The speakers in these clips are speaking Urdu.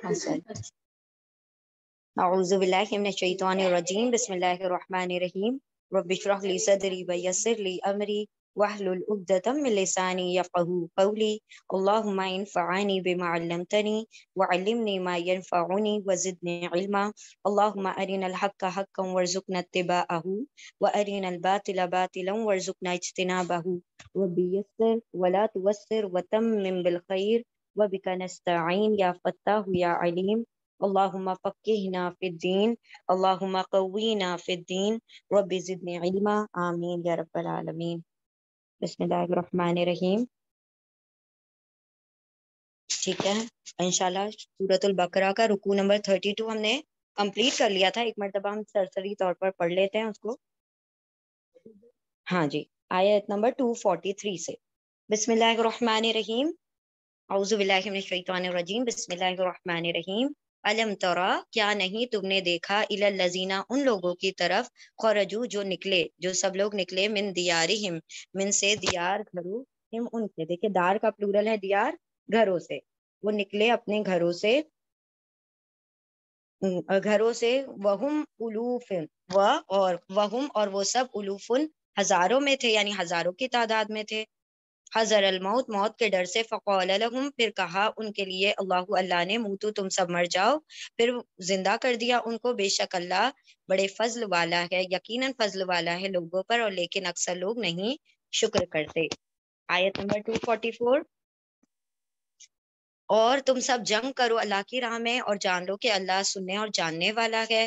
حسن اعوذ باللہ من الشیطان الرجیم بسم اللہ الرحمن الرحیم رب اشرح لی صدری ویسر لی امری واحلل عقدۃ من لسانی یفقهوا قولی اللهم انفعنی بما علمتنی وعلمنی ما ينفعنی وزدنی علما اللهم ارنا الحق حقا وارزقنا اتباعه وارنا الباطل باطلا وارزقنا اجتنابه رب یسر ولا توسر وتمم بالخیر وبک نستعین یا فتاح یا علیم اللہم فقہنا فی الدین اللہم قوینا فی الدین رب زدنی علما آمین یا رب العالمین۔ بسم اللہ الرحمن الرحیم۔ ٹھیک ہے، انشاءاللہ سورۃ البقرہ کا رکوع نمبر 32 ہم نے کمپلیٹ کر لیا تھا، ایک مرتبہ ہم سرسری طور پر پڑھ لیتے ہیں اس کو۔ ہاں جی، آیت نمبر 243 سے۔ بسم اللہ الرحمن الرحیم، اعوذ باللہ من الشیطان الرجیم، بسم اللہ الرحمن الرحیم۔ علم ترا، کیا نہیں تم نے دیکھا، الی الذین، ان لوگوں کی طرف، خرجو، جو نکلے، جو سب لوگ نکلے، من دیارہم، من سے دیار، گھروں، ہم ان سے، دیکھیں دار کا پلورل ہے دیار، گھروں سے، وہ نکلے اپنے گھروں سے، وہم الوف، اور وہ سب الوفن، ہزاروں میں تھے، یعنی ہزاروں کی تعداد میں تھے، حذر الموت، موت کے ڈر سے، فقال لهم، پھر کہا ان کے لیے، اللہ نے، موتو، تم سب مر جاؤ، پھر زندہ کر دیا ان کو، بے شک اللہ بڑے فضل والا ہے، یقیناً فضل والا ہے لوگوں پر، اور لیکن اکثر لوگ نہیں شکر کرتے۔ آیت نمبر 244، اور تم سب جنگ کرو اللہ کی راہ میں، اور جان لو کہ اللہ سننے اور جاننے والا ہے۔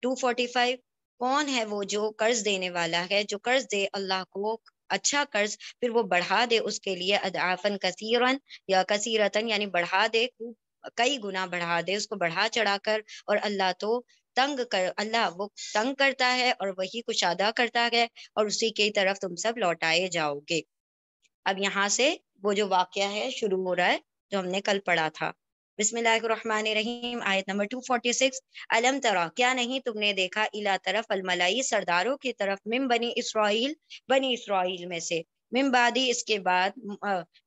245، کون ہے وہ جو قرض دینے والا ہے، جو قرض دے اللہ کو اچھا قرض، پھر وہ بڑھا دے اس کے لیے، اضعافاً کثیراً، یا کثیرتاً، یعنی بڑھا دے، کئی گنا بڑھا دے اس کو بڑھا چڑھا کر، اور اللہ تو اللہ وہ تنگ کرتا ہے اور وہی کشادہ کرتا ہے، اور اسی کی طرف تم سب لوٹائے جاؤ گے۔ اب یہاں سے وہ جو واقعہ ہے شروع ہو رہا ہے جو ہم نے کل پڑھا تھا۔ بسم اللہ الرحمن الرحیم، آیت نمبر 246، علم ترا، کیا نہیں تم نے دیکھا، الی طرف، الملائی، سرداروں کی طرف، من بنی اسرائیل، بنی اسرائیل میں سے، من بعدی، اس کے بعد،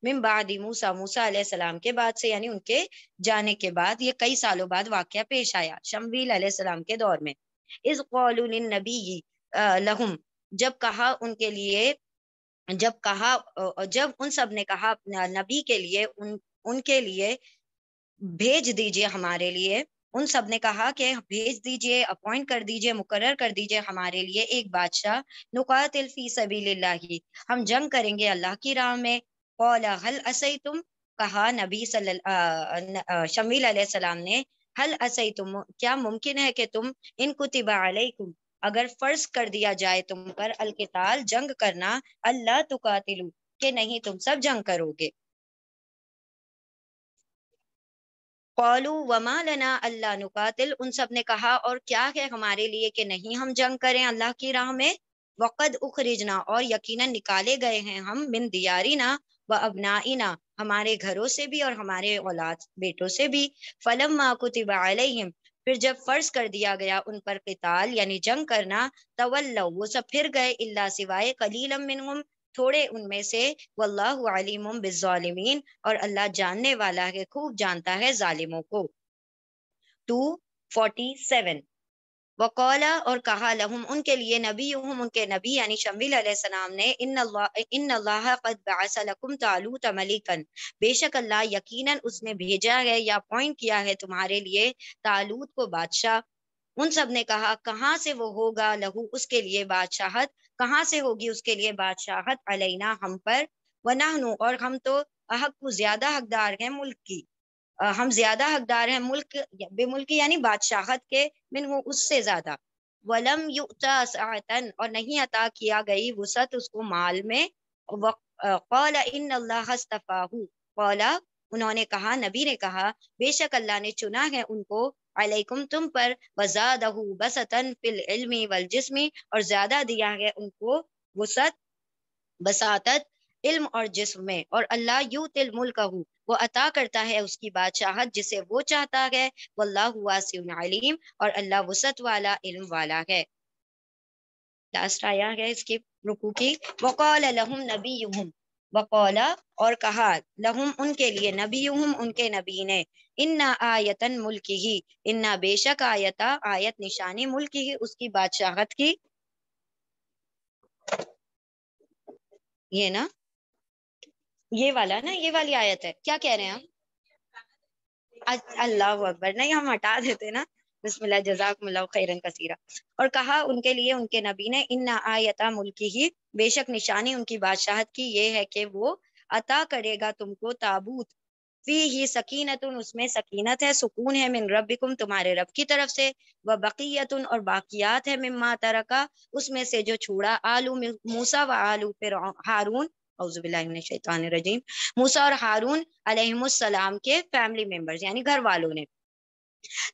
من بعدی موسیٰ، موسیٰ علیہ السلام کے بعد سے، یعنی ان کے جانے کے بعد، یہ کئی سالوں بعد واقعہ پیش آیا، شمویل علیہ السلام کے دور میں۔ اذ قالوا للنبی لہم، جب کہا ان کے لیے، جب ان سب نے کہا نبی کے لیے، ان کے لیے، بھیج دیجئے ہمارے لیے، ان سب نے کہا کہ بھیج دیجئے، اپوائنٹ کر دیجئے، مقرر کر دیجئے ہمارے لیے ایک بادشاہ، نقاتل فی سبیل اللہ، ہم جنگ کریں گے اللہ کی راہ میں۔ قال هل عصیتم، کہا نبی شمیل علیہ السلام نے، هل عصیتم، کیا ممکن ہے کہ تم، ان کتب علیکم، اگر فرض کر دیا جائے تم پر، القتال، جنگ کرنا، اللہ تقاتلو، کہ نہیں تم سب جنگ کرو گے۔ قالوا وما لنا اللہ نقاتل، ان سب نے کہا اور کیا ہے ہمارے لیے کہ نہیں ہم جنگ کریں اللہ کی راہ میں، وقد اخرجنا، اور یقیناً نکالے گئے ہیں ہم، من دیارنا و ابنائنا، ہمارے گھروں سے بھی اور ہمارے اولاد بیٹوں سے بھی، فلما کتب علیہم، پھر جب فرض کر دیا گیا ان پر قتال، یعنی جنگ کرنا، تولوا، وہ سب پھر گئے، الا سوائے، قلیلا منہم، تھوڑے ان میں سے، واللہ علیم بالظالمین، اور اللہ جاننے والا ہے، خوب جانتا ہے ظالموں کو۔ 247، وقالا، اور کہا، لہم، ان کے لیے، نبیہم، ان کے نبی یعنی شمیل علیہ السلام نے، ان اللہ قد بعث لکم طالوت ملکا، بے شک اللہ یقیناً اس نے بھیجا ہے یا اپوائنٹ کیا ہے تمہارے لیے طالوت کو بادشاہ۔ ان سب نے کہا کہاں سے وہ ہوگا، لہو، اس کے لیے بادشاہت، کہاں سے ہوگی اس کے لیے بادشاہت، علینا، ہم پر، ونحن، اور ہم تو، احق، زیادہ حقدار ہیں ملک کی، ہم زیادہ حقدار ہیں ملک، بے ملکی یعنی بادشاہت کے، منہ، اس سے زیادہ، ولم یؤتا سعتن، اور نہیں عطا کیا گئی وسعت اس کو مال میں، قال ان اللہ اصطفاہ، قال، انہوں نے کہا، نبی نے کہا، بے شک اللہ نے چنا ہے ان کو، علیکم، تم پر، وزادہ بسطن فی العلم والجسم، اور زیادہ دیا ہے ان کو وسعت، بساطت، علم اور جسم میں، اور اللہ یؤتی الملک، وہ عطا کرتا ہے اس کی بادشاہت جسے وہ چاہتا ہے، واللہ واسع علیم، اور اللہ وسعت والا، علم والا ہے۔ لاسٹ آیا ہے اس کی رکوع کی، وقال لهم نبیہم، وقولا اور کہا لہم ان کے لیے نبیہم ان کے نبی نے انا آیتن ملک ہی انا بے شک آیتا آیت نشانی ملک ہی اس کی بادشاہت کی یہ نا یہ والا نا یہ والی آیت ہے کیا کہہ رہے ہیں آپ اللہ اکبر نہیں ہم ہٹا دیتے نا بسم اللہ جزاکم اللہ خیرن کثیرہ اور کہا ان کے لیے ان کے نبی نے ان آیتا ملکی ہی بے شک نشانی ان کی بادشاہت کی یہ ہے کہ وہ عطا کرے گا تم کو تابوت فی ہی سکینت اس میں سکینت ہے سکون ہے من ربکم تمہارے رب کی طرف سے و بقیت اور باقیات ہے مما ترکا اس میں سے جو چھوڑا آلو موسیٰ و آلو ہارون اعوذ باللہ من الشیطان الرجیم موسیٰ اور ہارون علیہم السلام کے فیملی ممبرز یعنی گھر والوں نے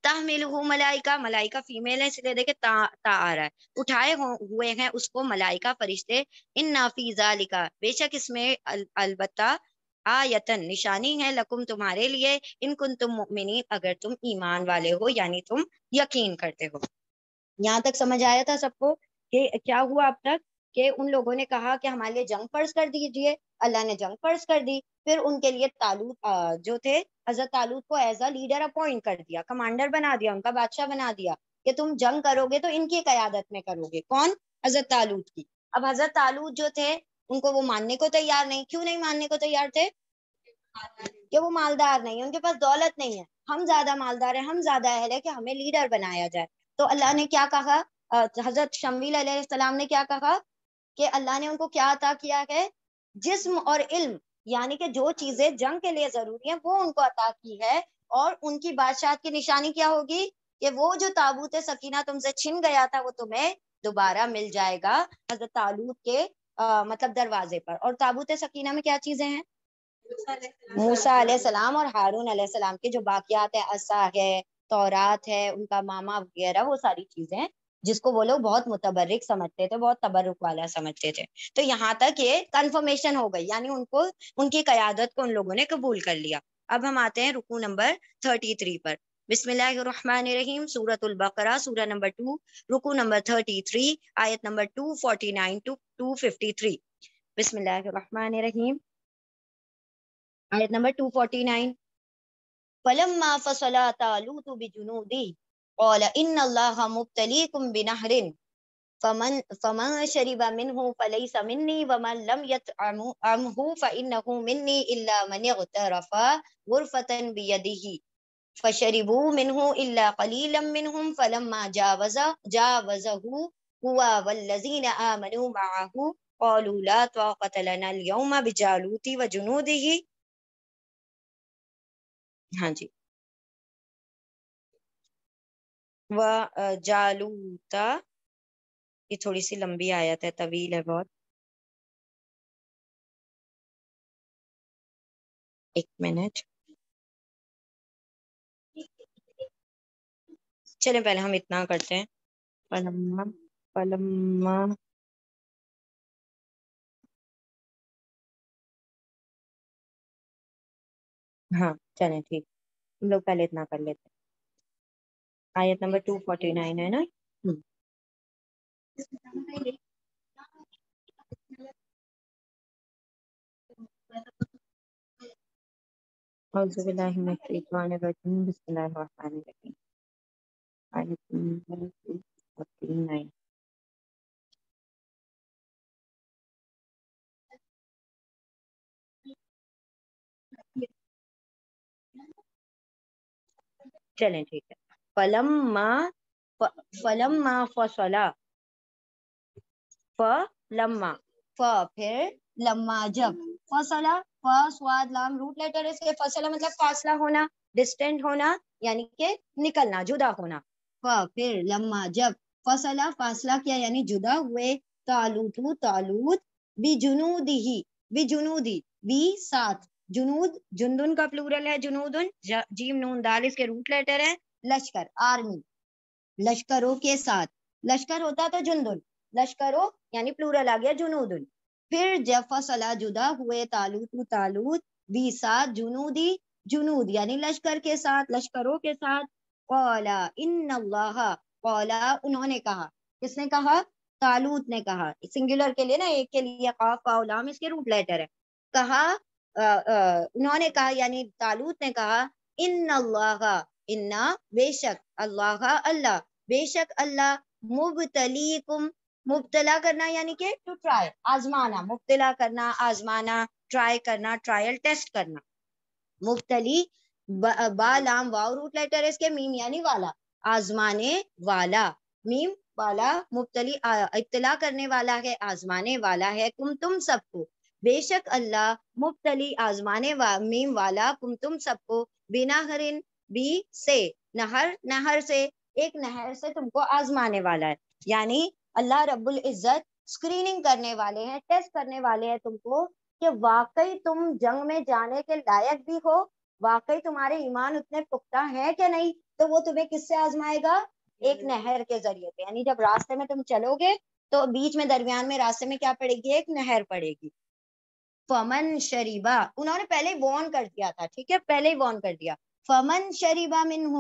تحملہ ملائکہ ملائکہ فیمیل ہے اس لیے دیکھیں تا آ رہا ہے اٹھائے ہوئے ہیں اس کو ملائکہ فرشتے ان فی ذالک بے شک اس میں البتہ آیتن نشانی ہے لکم تمہارے لیے ان کنتم مؤمنین اگر تم ایمان والے ہو یعنی تم یقین کرتے ہو یہاں تک سمجھ آیا تھا سب کو کہ کیا ہوا اب تک کہ ان لوگوں نے کہا کہ ہمارے لیے جنگ فرض کر دیجئے اللہ نے جنگ فرض کر دی پھر ان کے لیے طالوت جو تھے حضرت طالوت کو ایز اے لیڈر اپوائنٹ کر دیا کمانڈر بنا دیا ان کا بادشاہ بنا دیا کہ تم جنگ کرو گے تو ان کی قیادت میں کرو گے کون حضرت طالوت کی اب حضرت طالوت جو تھے ان کو وہ ماننے کو تیار نہیں کیوں نہیں ماننے کو تیار تھے کہ وہ مالدار نہیں ہے ان کے پاس دولت نہیں ہے ہم زیادہ مالدار ہیں ہم زیادہ اہل ہے کہ ہمیں لیڈر بنایا جائے تو اللہ نے کیا کہا حضرت شمویل علیہ السلام نے کیا کہا کہ اللہ نے ان کو کیا عطا کیا ہے جسم اور علم یعنی کہ جو چیزیں جنگ کے لیے ضروری ہیں وہ ان کو عطا کی ہے اور ان کی بادشاہت کی نشانی کیا ہوگی کہ وہ جو تابوت سکینہ تم سے چھن گیا تھا وہ تمہیں دوبارہ مل جائے گا حضرت طالوت کے مطلب دروازے پر اور تابوت سکینہ میں کیا چیزیں ہیں موسیٰ علیہ السلام اور ہارون علیہ السلام کے جو باقیات ہے عصا ہے تورات ہے ان کا ماما وغیرہ وہ ساری چیزیں ہیں جس کو وہ لوگ بہت متبرک سمجھتے تھے بہت تبرک والا سمجھتے تھے تو یہاں تک یہ کنفرمیشن ہو گئی یعنی ان کو ان کی قیادت کو ان لوگوں نے قبول کر لیا اب ہم آتے ہیں رکوع نمبر 33 پر بسم اللہ الرحمن الرحیم سورۃ البقرہ سورہ نمبر 2 رکوع نمبر 33 آیت نمبر 249 to 253 بسم اللہ الرحمن الرحیم آیت نمبر 249 فلما فصل طالوت بجنوده قال ان الله مبتليكم بنهر فمن شرب منه فليس مني ومن لم يطعمه فإنه مني إلا من اغترف غرفة بيده فشربوا منه إلا قليلا منهم فلما جاوزه هو والذين آمنوا معه قالوا لا طاقة لنا اليوم بجالوت وجنوده ہاں جی وجالوتا یہ تھوڑی سی لمبی آیت ہے طویل ہے بہت ایک منٹ چلیں پہلے ہم اتنا کرتے ہیں فلما ہاں چلیں ٹھیک ہم لوگ پہلے اتنا کر لیتے ہیں آیت نمبر 249 ہے نا اعوذ باللہ من الشیطان الرجیم بسم اللہ الرحمن الرحیم آیت نمبر 249 چلیں ٹھیک ہے فلما فصلا فلما پھر لما جب فصلا سواد لام روٹ لیٹر ہے فصلہ مطلب فاصلہ ہونا ڈسٹینٹ ہونا یعنی کہ نکلنا جدا ہونا پھر لما جب فصلہ فاصلہ کیا یعنی جدا ہوئے طالوت بجنودی بھی ساتھ جنود جندن کا پلورل ہے جنودن جیم نون دال اس کے روٹ لیٹر ہے لشکر آرمی لشکروں کے ساتھ لشکر ہوتا تو جندن لشکروں یعنی پلورل آ گیا جنودن پھر جب فصلہ جدا ہوئے طالوت بھی ساتھ جنود یعنی لشکر کے ساتھ لشکروں کے ساتھ قالا ان اللہ قالا انہوں نے کہا کس نے کہا طالوت نے کہا سنگولر کے لیے نا ایک کے لیے قاف واو لام اس کے روٹ لیٹر ہے کہا انہوں نے کہا یعنی طالوت نے کہا ان اللہ انا بے شک اللہ اللہ بے شک اللہ مبتلیکم مبتلا کرنا یعنی کہ ٹو ٹرائی آزمانا مبتلا کرنا آزمانا ٹرائی کرنا ٹرائل ٹیسٹ کرنا مبتلی با لام واو روٹ لیٹر اس کے میم یعنی والا آزمانے والا میم والا مبتلی ابتلا کرنے والا ہے آزمانے والا ہے تم سب کو بے شک اللہ مبتلی آزمانے میم والا تم سب کو بنا ہرن بی سے نہر سے ایک نہر سے تم کو آزمانے والا ہے یعنی اللہ رب العزت اسکریننگ کرنے والے ہیں ٹیسٹ کرنے والے ہیں تم کو کہ واقعی تم جنگ میں جانے کے لائق بھی ہو واقعی تمہارے ایمان اتنے پختہ ہیں کہ نہیں تو وہ تمہیں کس سے آزمائے گا ایک نہر کے ذریعے سے یعنی جب راستے میں تم چلو گے تو بیچ میں درمیان میں راستے میں کیا پڑے گی ایک نہر پڑے گی فمن شریبا انہوں نے پہلے ہی وارن کر دیا تھا ٹھیک ہے پہلے ہی وارن کر دیا فمن شریبا منہ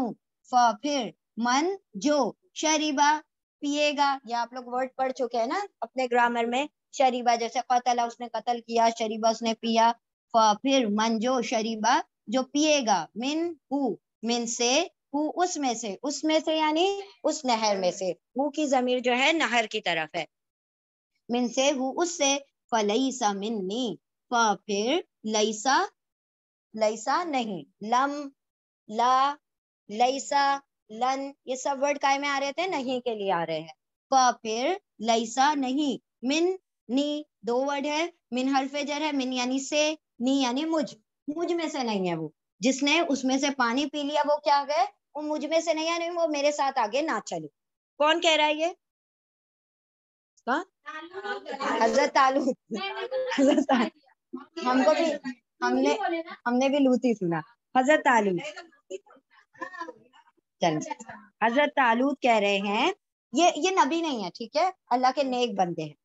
پھر من جو شریبا پیے گا یا آپ لوگ ورڈ پڑھ چکے ہیں نا اپنے گرامر میں شریبا جیسے قتل اس نے قتل کیا شریبا اس نے پیا پھر من جو شریبا جو پیے گا من سے اس میں سے یعنی اس نہر میں سے کی ضمیر جو ہے نہر کی طرف ہے من سے اس سے فلیسا منی پھر لیسا نہیں لم لا لیسا لن یہ سب ورڈ کائے میں آ رہے تھے نہیں کے لیے آ رہے ہیں پھر لیسا نہیں من نی دو ورڈ ہے من حرف جر ہے من یعنی سے نی یعنی مجھ میں سے نہیں ہے وہ جس نے اس میں سے پانی پی لیا وہ کیا گئے وہ مجھ میں سے نہیں ہے نہیں وہ میرے ساتھ آگے نہ چلے کون کہہ رہا ہے یہ حضرت حضرت ہم کو بھی ہم نے بھی لوتی سنا حضرت حضرت طالوت کہہ رہے ہیں یہ نبی نہیں ہے ٹھیک ہے اللہ کے نیک بندے ہیں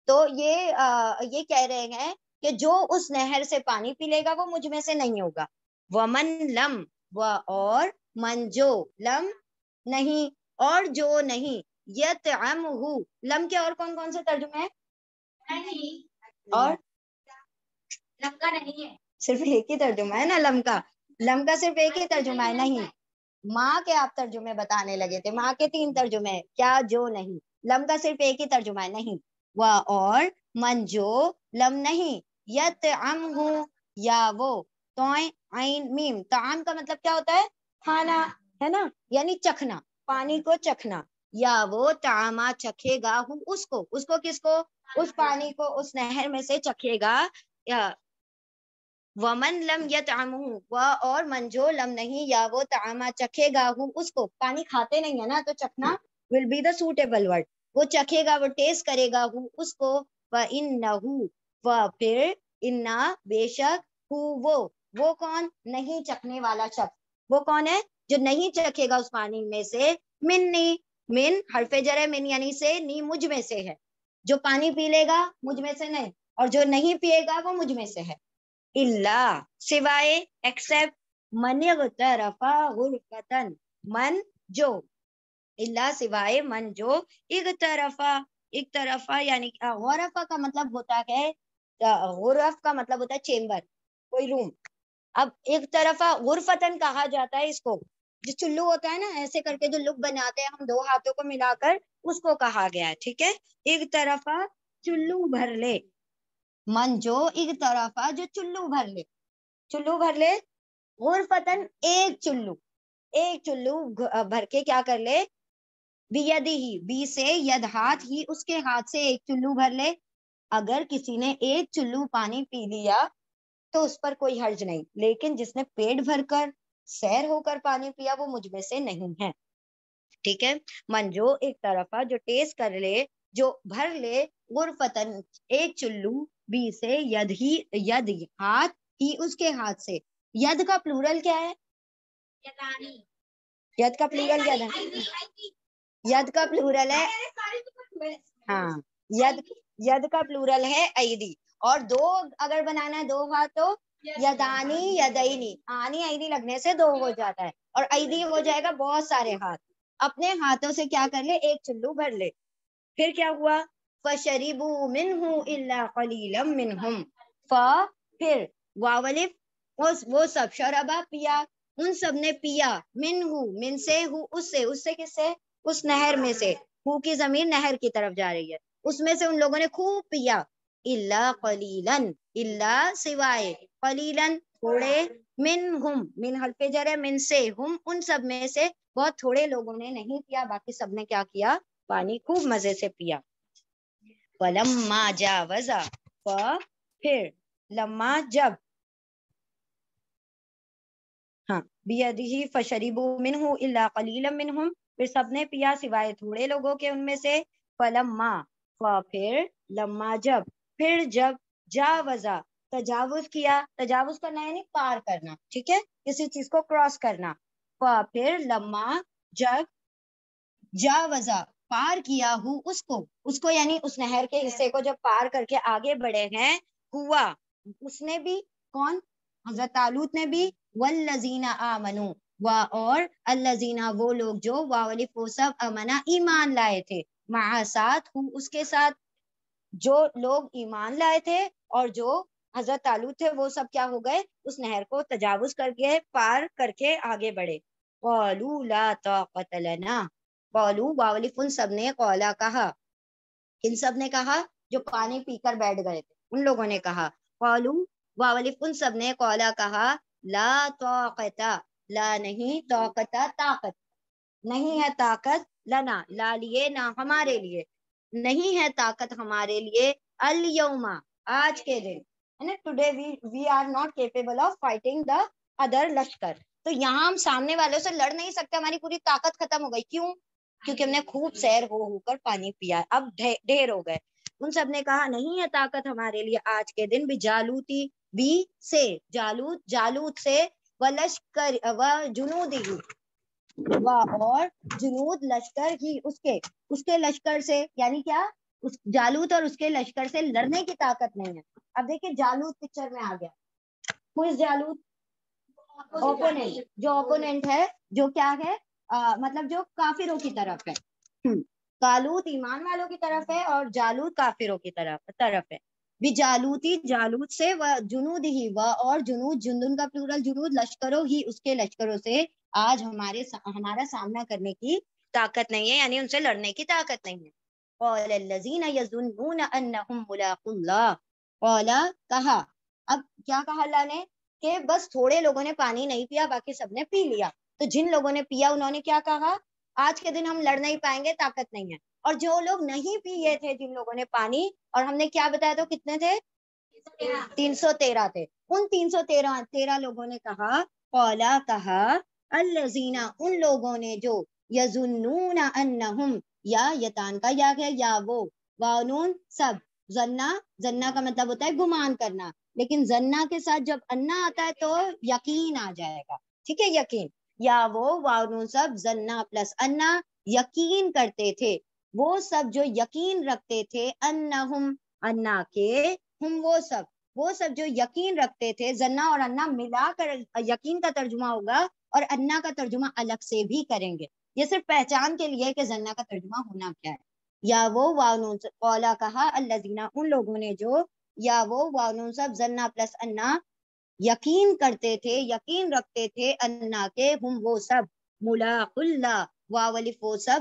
تو یہ کہہ رہے ہیں کہ جو اس نہر سے پانی پی لے گا وہ مجھ میں سے نہیں ہوگا ومن لم اور من جو لم نہیں اور جو نہیں یطعمہ لم کے اور کون سے ترجمے ہیں اور لم کا نہیں ہے صرف ایک ہی ترجمہ ہے نا لم کا صرف ایک ہی ترجمہ ہے نہیں ماں کے آپ ترجمے بتانے لگے تھے ماں کے 3 ترجمے ہیں کیا جو نہیں لم کا صرف ایک ہی ترجمہ ہے نہیں اور من جو لم نہیں یطعمہ یا وہ عین میم طعام کا مطلب کیا ہوتا ہے کھانا ہے نا یعنی چکھنا پانی کو چکھنا یا وہ طعامہ چکھے گا اس کو کس کو اس پانی کو اس نہر میں سے چکھے گا ومن لم یطعمہ اور من جو لم نہیں یا وہ طعامہ چکھے گا اس کو پانی کھاتے نہیں ہے نا تو چکھنا will be the suitable word وہ چکھے گا وہ ٹیسٹ کرے گا اس کو وَإِنَّهُ پھر انا بے شک وہ کون نہیں چکھنے والا شخص وہ کون ہے جو نہیں چکھے گا اس پانی میں سے من حرف جر ہے من یعنی سے نی مجھ میں سے ہے جو پانی پی لے گا مجھ میں سے نہیں اور جو نہیں پیے گا وہ مجھ میں سے ہے اللہ سوائے ایکسپٹ من اغترف غرفتن من جو اللہ سوائے من جو اغترفا یعنی غرفہ کا مطلب ہوتا ہے غرف کا مطلب ہوتا ہے چیمبر کوئی روم اب ایک طرفہ غرفتن کہا جاتا ہے اس کو جو چلو ہوتا ہے نا ایسے کر کے جو لک بناتے ہیں ہم 2 ہاتھوں کو ملا کر اس کو کہا گیا ہے ٹھیک ہے ایک طرفہ چلو بھر لے من جو ایک طرفہ جو چلو بھر لے غرفتن ایک چلو بھر کے کیا کر لے بی سے ید ہاتھ ہی اس کے ہاتھ سے ایک چلو بھر لے اگر کسی نے ایک چلو پانی پی لیا تو اس پر کوئی حرج نہیں لیکن جس نے پیٹ بھر کر سیر ہو کر پانی پیا وہ مجھ میں سے نہیں ہے ٹھیک ہے من جو ایک طرفہ جو ٹیسٹ کر لے جو بھر لے غرفتن ایک چلو بی سے ید ہاتھ ہی اس کے ہاتھ سے ید کا پلورل کیا ہے ید کا پلورل کیا ہے ید کا پلورل ہے ہاں ید کا پلورل ہے ایدی اور 2 اگر بنانا ہے 2 ہاتھ تو یدانی یدینی آنی ایدی لگنے سے 2 ہو جاتا ہے اور ایدی ہو جائے گا بہت سارے ہاتھ اپنے ہاتھوں سے کیا کر لے ایک چلو بھر لے پھر کیا ہوا فَشَرِبُوا مِنْهُ إِلَّا قَلِيلًا مِنْهُمْ پھر واولف وہ سب شربا پیا ان سب نے پیا من سے اس سے کس سے اس نہر میں سے ہو کی ضمیر نہر کی طرف جا رہی ہے اس میں سے ان لوگوں نے خوب پیا الا قلیلن الا سوائے قلیلن تھوڑے من حلف جر ہے من سے ہم ان سب میں سے بہت تھوڑے لوگوں نے نہیں پیا باقی سب نے کیا کیا پانی خوب مزے سے پیا فلما جاوزا پھر لما جب ہاں بیدہ فشربوا منہ الا قلیلا منہم پھر سب نے پیا سوائے تھوڑے لوگوں کے ان میں سے فلما پھر لما جب جاوزا تجاوز کیا تجاوز کرنا یعنی پار کرنا ٹھیک ہے کسی چیز کو کراس کرنا پھر لما جب جاوزا پار کیا اس کو یعنی اس نہر کے حصے کو جب پار کر کے آگے بڑھے ہیں ہوا اس نے بھی کون حضرت طالوت نے بھی والذین آمنوا اور الذین وہ لوگ جو وہ سب امنا ایمان لائے تھے مع ساتھ اس کے ساتھ جو لوگ ایمان لائے تھے اور جو حضرت طالوت تھے وہ سب کیا ہو گئے اس نہر کو تجاوز کر کے پار کر کے آگے بڑھے قالوا لا طاقت لنا قالوا واولف ان سب نے قولا کہا ان سب نے کہا جو پانی پی کر بیٹھ گئے تھے ان لوگوں نے کہا قالوا واولف ان سب نے قولا کہا لا طاقت لا نہیں طاقت نہیں ہے طاقت لنا لا لیے نہ ہمارے لیے نہیں ہے طاقت ہمارے لیے الیوم آج کے دن today we are not capable of fighting the other لشکر تو یہاں ہم سامنے والوں سے لڑ نہیں سکتے ہماری پوری طاقت ختم ہو گئی کیوں کیونکہ ہم نے خوب سیر ہو کر پانی پیا اب ڈھیر ہو گئے ان سب نے کہا نہیں ہے طاقت ہمارے لیے آج کے دن بھی جالوتی بھی سے جالوت سے ولشکر و جنودی اور جنود لشکر ہی اس کے لشکر سے یعنی کیا اس جالوت اور اس کے لشکر سے لڑنے کی طاقت نہیں ہے اب دیکھیں جالوت پکچر میں آ گیا کوئی جالوت اوپوننٹ جو اوپوننٹ ہے جو کیا ہے مطلب جو کافروں کی طرف ہے طالوت ایمان والوں کی طرف ہے اور جالوت کافروں کی طرف ہے بھی جالوت سے و جنود ہی و اور جنود جندن کا پلورل جنود لشکروں ہی اس کے لشکروں سے آج ہمارا سامنا کرنے کی طاقت نہیں ہے یعنی ان سے لڑنے کی طاقت نہیں ہے قال الذين يظنون انهم ملاقو الله قال کہا اب کیا کہا اللہ نے کہ بس تھوڑے لوگوں نے پانی نہیں پیا باقی سب نے پی لیا تو جن لوگوں نے پیا انہوں نے کیا کہا آج کے دن ہم لڑ نہیں پائیں گے طاقت نہیں ہے اور جو لوگ نہیں پیے تھے جن لوگوں نے پانی اور ہم نے کیا بتایا تو کتنے تھے 313 تھے ان 313 لوگوں نے کہا قولا کہا الذین ان لوگوں نے جو یظنون انہم یا یتان کا یا ہے یا وہ وانون سب زنا کا مطلب ہوتا ہے گمان کرنا لیکن زنا کے ساتھ جب انا آتا ہے تو یقین آ جائے گا ٹھیک ہے یقین یا وہ وانون سب زنا پلس انا یقین کرتے تھے وہ سب جو یقین رکھتے تھے انہم انا کے ہم وہ سب جو یقین رکھتے تھے زنا اور انا ملا کر یقین کا ترجمہ ہوگا اور انا کا ترجمہ الگ سے بھی کریں گے یہ صرف پہچان کے لیے کہ زنا کا ترجمہ ہونا کیا ہے یا وہ وانون قولا کہا الذین ان لوگوں نے جو یا وہ وانون سب زنا پلس انا یقین کرتے تھے یقین رکھتے تھے انا کے ہم وہ سب ملاق اللہ واولف وہ سب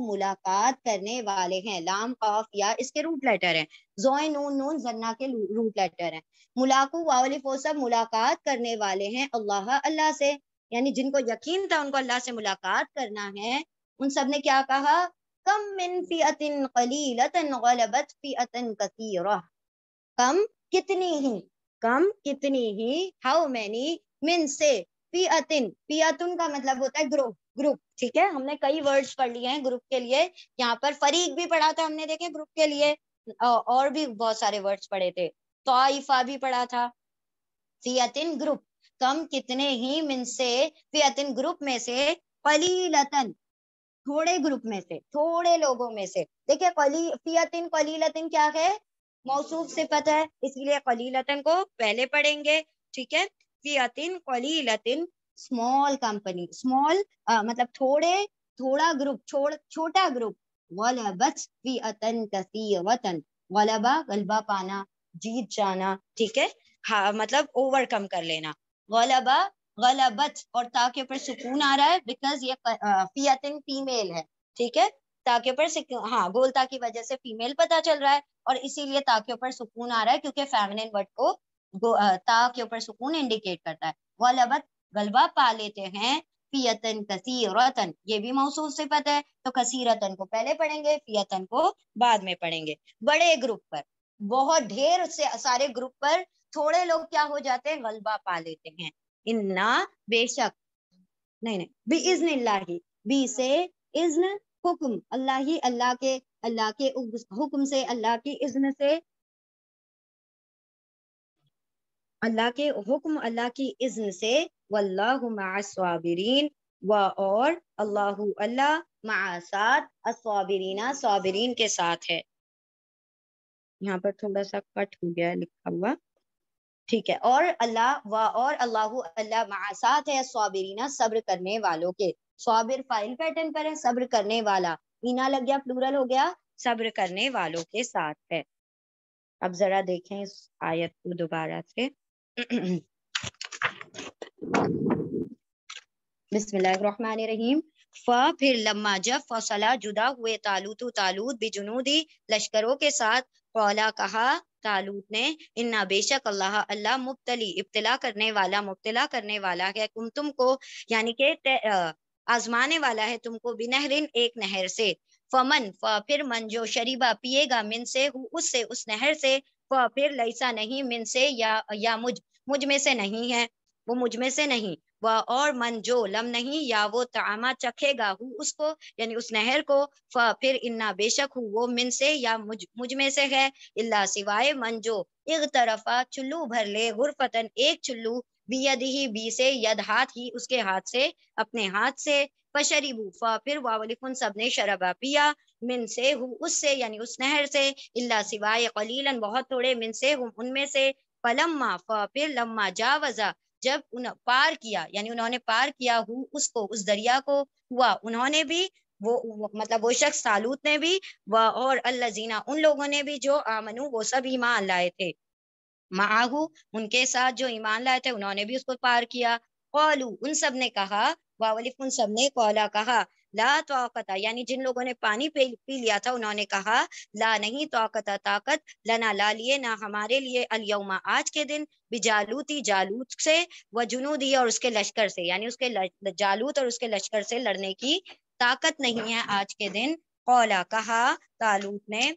ملاقات کرنے والے ہیں لام قاف یا اس کے روٹ لیٹر ہیں زوئے نون نون زنا کے روٹ لیٹر ہیں ملاقو واولف وہ سب ملاقات کرنے والے ہیں اللہ سے یعنی جن کو یقین تھا ان کو اللہ سے ملاقات کرنا ہے ان سب نے کیا کہا کم من فئۃ قلیلۃ غلبت فئۃ کثیرہ کم کتنی ہی ہاؤ مینی من سے فئۃ کا مطلب ہوتا ہے گروپ ٹھیک ہے ہم نے کئی ورڈز پڑھ لیے ہیں گروپ کے لیے یہاں پر فریق بھی پڑھا تھا ہم نے دیکھے گروپ کے لیے اور بھی بہت سارے ورڈز پڑھے تھے طائفہ بھی پڑھا تھا فئۃ گروپ کم کتنے ہی من سے فئۃ گروپ میں سے قلیلۃ تھوڑے گروپ میں سے تھوڑے لوگوں میں سے دیکھیں فئۃ قلیلۃ کیا ہے موصوف صفت ہے اس لیے قلیلۃ کو پہلے پڑھیں گے ٹھیک ہے فئۃ قلیلۃ اسمال کمپنی اسمال مطلب تھوڑا گروپ چھوٹا گروپ غلبت فئۃ کثیرۃ غلبہ غلبہ پانا جیت جانا ٹھیک ہے ہاں مطلب اوور کم کر لینا. غلبہ غلبت اور تا کے اوپر سکون آ رہا ہے بیکاز یہ فیاتن فیمیل ہے, ٹھیک ہے, تا کے اوپر ہاں گول تا کی وجہ سے فیمیل پتا چل رہا ہے, اور اسی لیے تا کے اوپر سکون آ رہا ہے کیونکہ فیمنن ورڈ کو تا کے اوپر سکون انڈیکیٹ کرتا ہے. غلبت غلبہ پا لیتے ہیں, فیتن کثیرتن یہ بھی موصوف صفت ہے تو کثیرتن کو پہلے پڑھیں گے, فیتن کو بعد میں پڑھیں گے. بڑے گروپ پر, بہت ڈھیر سے سارے گروپ پر تھوڑے لوگ کیا ہو جاتے ہیں, غلبہ پا لیتے ہیں. انا بے شک, نہیں باذن اللہ, بی سے اذن حکم, اللہ ہی اللہ کے حکم سے, اللہ کی اذن سے, اللہ کے حکم اللہ کی اذن سے. واللہ مع الصابرین, اور اللہ مع ساتھ, الصابرین صابرین کے ساتھ ہے. یہاں پر تھوڑا سا کٹ ہو گیا ہے لکھا ہوا, ٹھیک ہے. اور اللہ مع ساتھ ہے الصابرین صبر کرنے والوں کے. صابر فائل پیٹرن پر ہے, صبر کرنے والا, اینا لگ گیا پلورل ہو گیا, صبر کرنے والوں کے ساتھ ہے. اب ذرا دیکھیں اس آیت کو دوبارہ سے. بسم اللہ الرحمن الرحیم. پھر لما جب فصلہ جدا ہوئے طالوت بجنودی لشکروں کے ساتھ, قولا کہا طالوت نے, انا بے شک اللہ مبتلی ابتلا کرنے والا ہے تم کو, یعنی کہ آزمانے والا ہے تم کو, بنہرن ایک نہر سے. فمن پھر من جو شریبہ پیے گا, من سے اس نہر سے, پھر لیسا نہیں, من سے یا مجھ میں سے نہیں ہے, وہ مجھ میں سے نہیں. اور من جو لم نہیں, یا وہ طعامہ چکھے گا اس کو, یعنی اس نہر کو, پھر انا بے شک وہ من سے یا مجھ میں سے ہے, اللہ سوائے من جو اغترفا چلو بھر لے, غرفتن ایک چلو, بیدہی بی سے ید ہاتھ ہی, اس کے ہاتھ سے, اپنے ہاتھ سے. فشریبو پھر واولکن سب نے شرابہ پیا, من سے اس سے, یعنی اس نہر سے, اللہ سوائے قلیلاً بہت تھوڑے, من سے ان میں سے. فلما پھر لما جاوزا جب پار کیا, یعنی انہوں نے پار کیا اس کو, اس دریا کو, ہوا انہوں نے بھی, وہ مطلب وہ شخص طالوت نے بھی, اور الذین ان لوگوں نے بھی جو آمنو وہ سب ایمان لائے تھے, معاہو ان کے ساتھ جو ایمان لائے تھے انہوں نے بھی اس کو پار کیا. قالو ان سب نے کہا, واولف ان سب نے, قولا کہا, لا طاقت یعنی جن لوگوں نے پانی پی لیا تھا انہوں نے کہا, لا نہیں, طاقت لنا لا لیے نہ ہمارے لیے, الیوم آج کے دن, بجالوتی جالوت سے, و جنودی اور اس کے لشکر سے, یعنی اس کے جالوت اور اس کے لشکر سے لڑنے کی طاقت نہیں ہے آج کے دن. قولا کہا طالوت نے,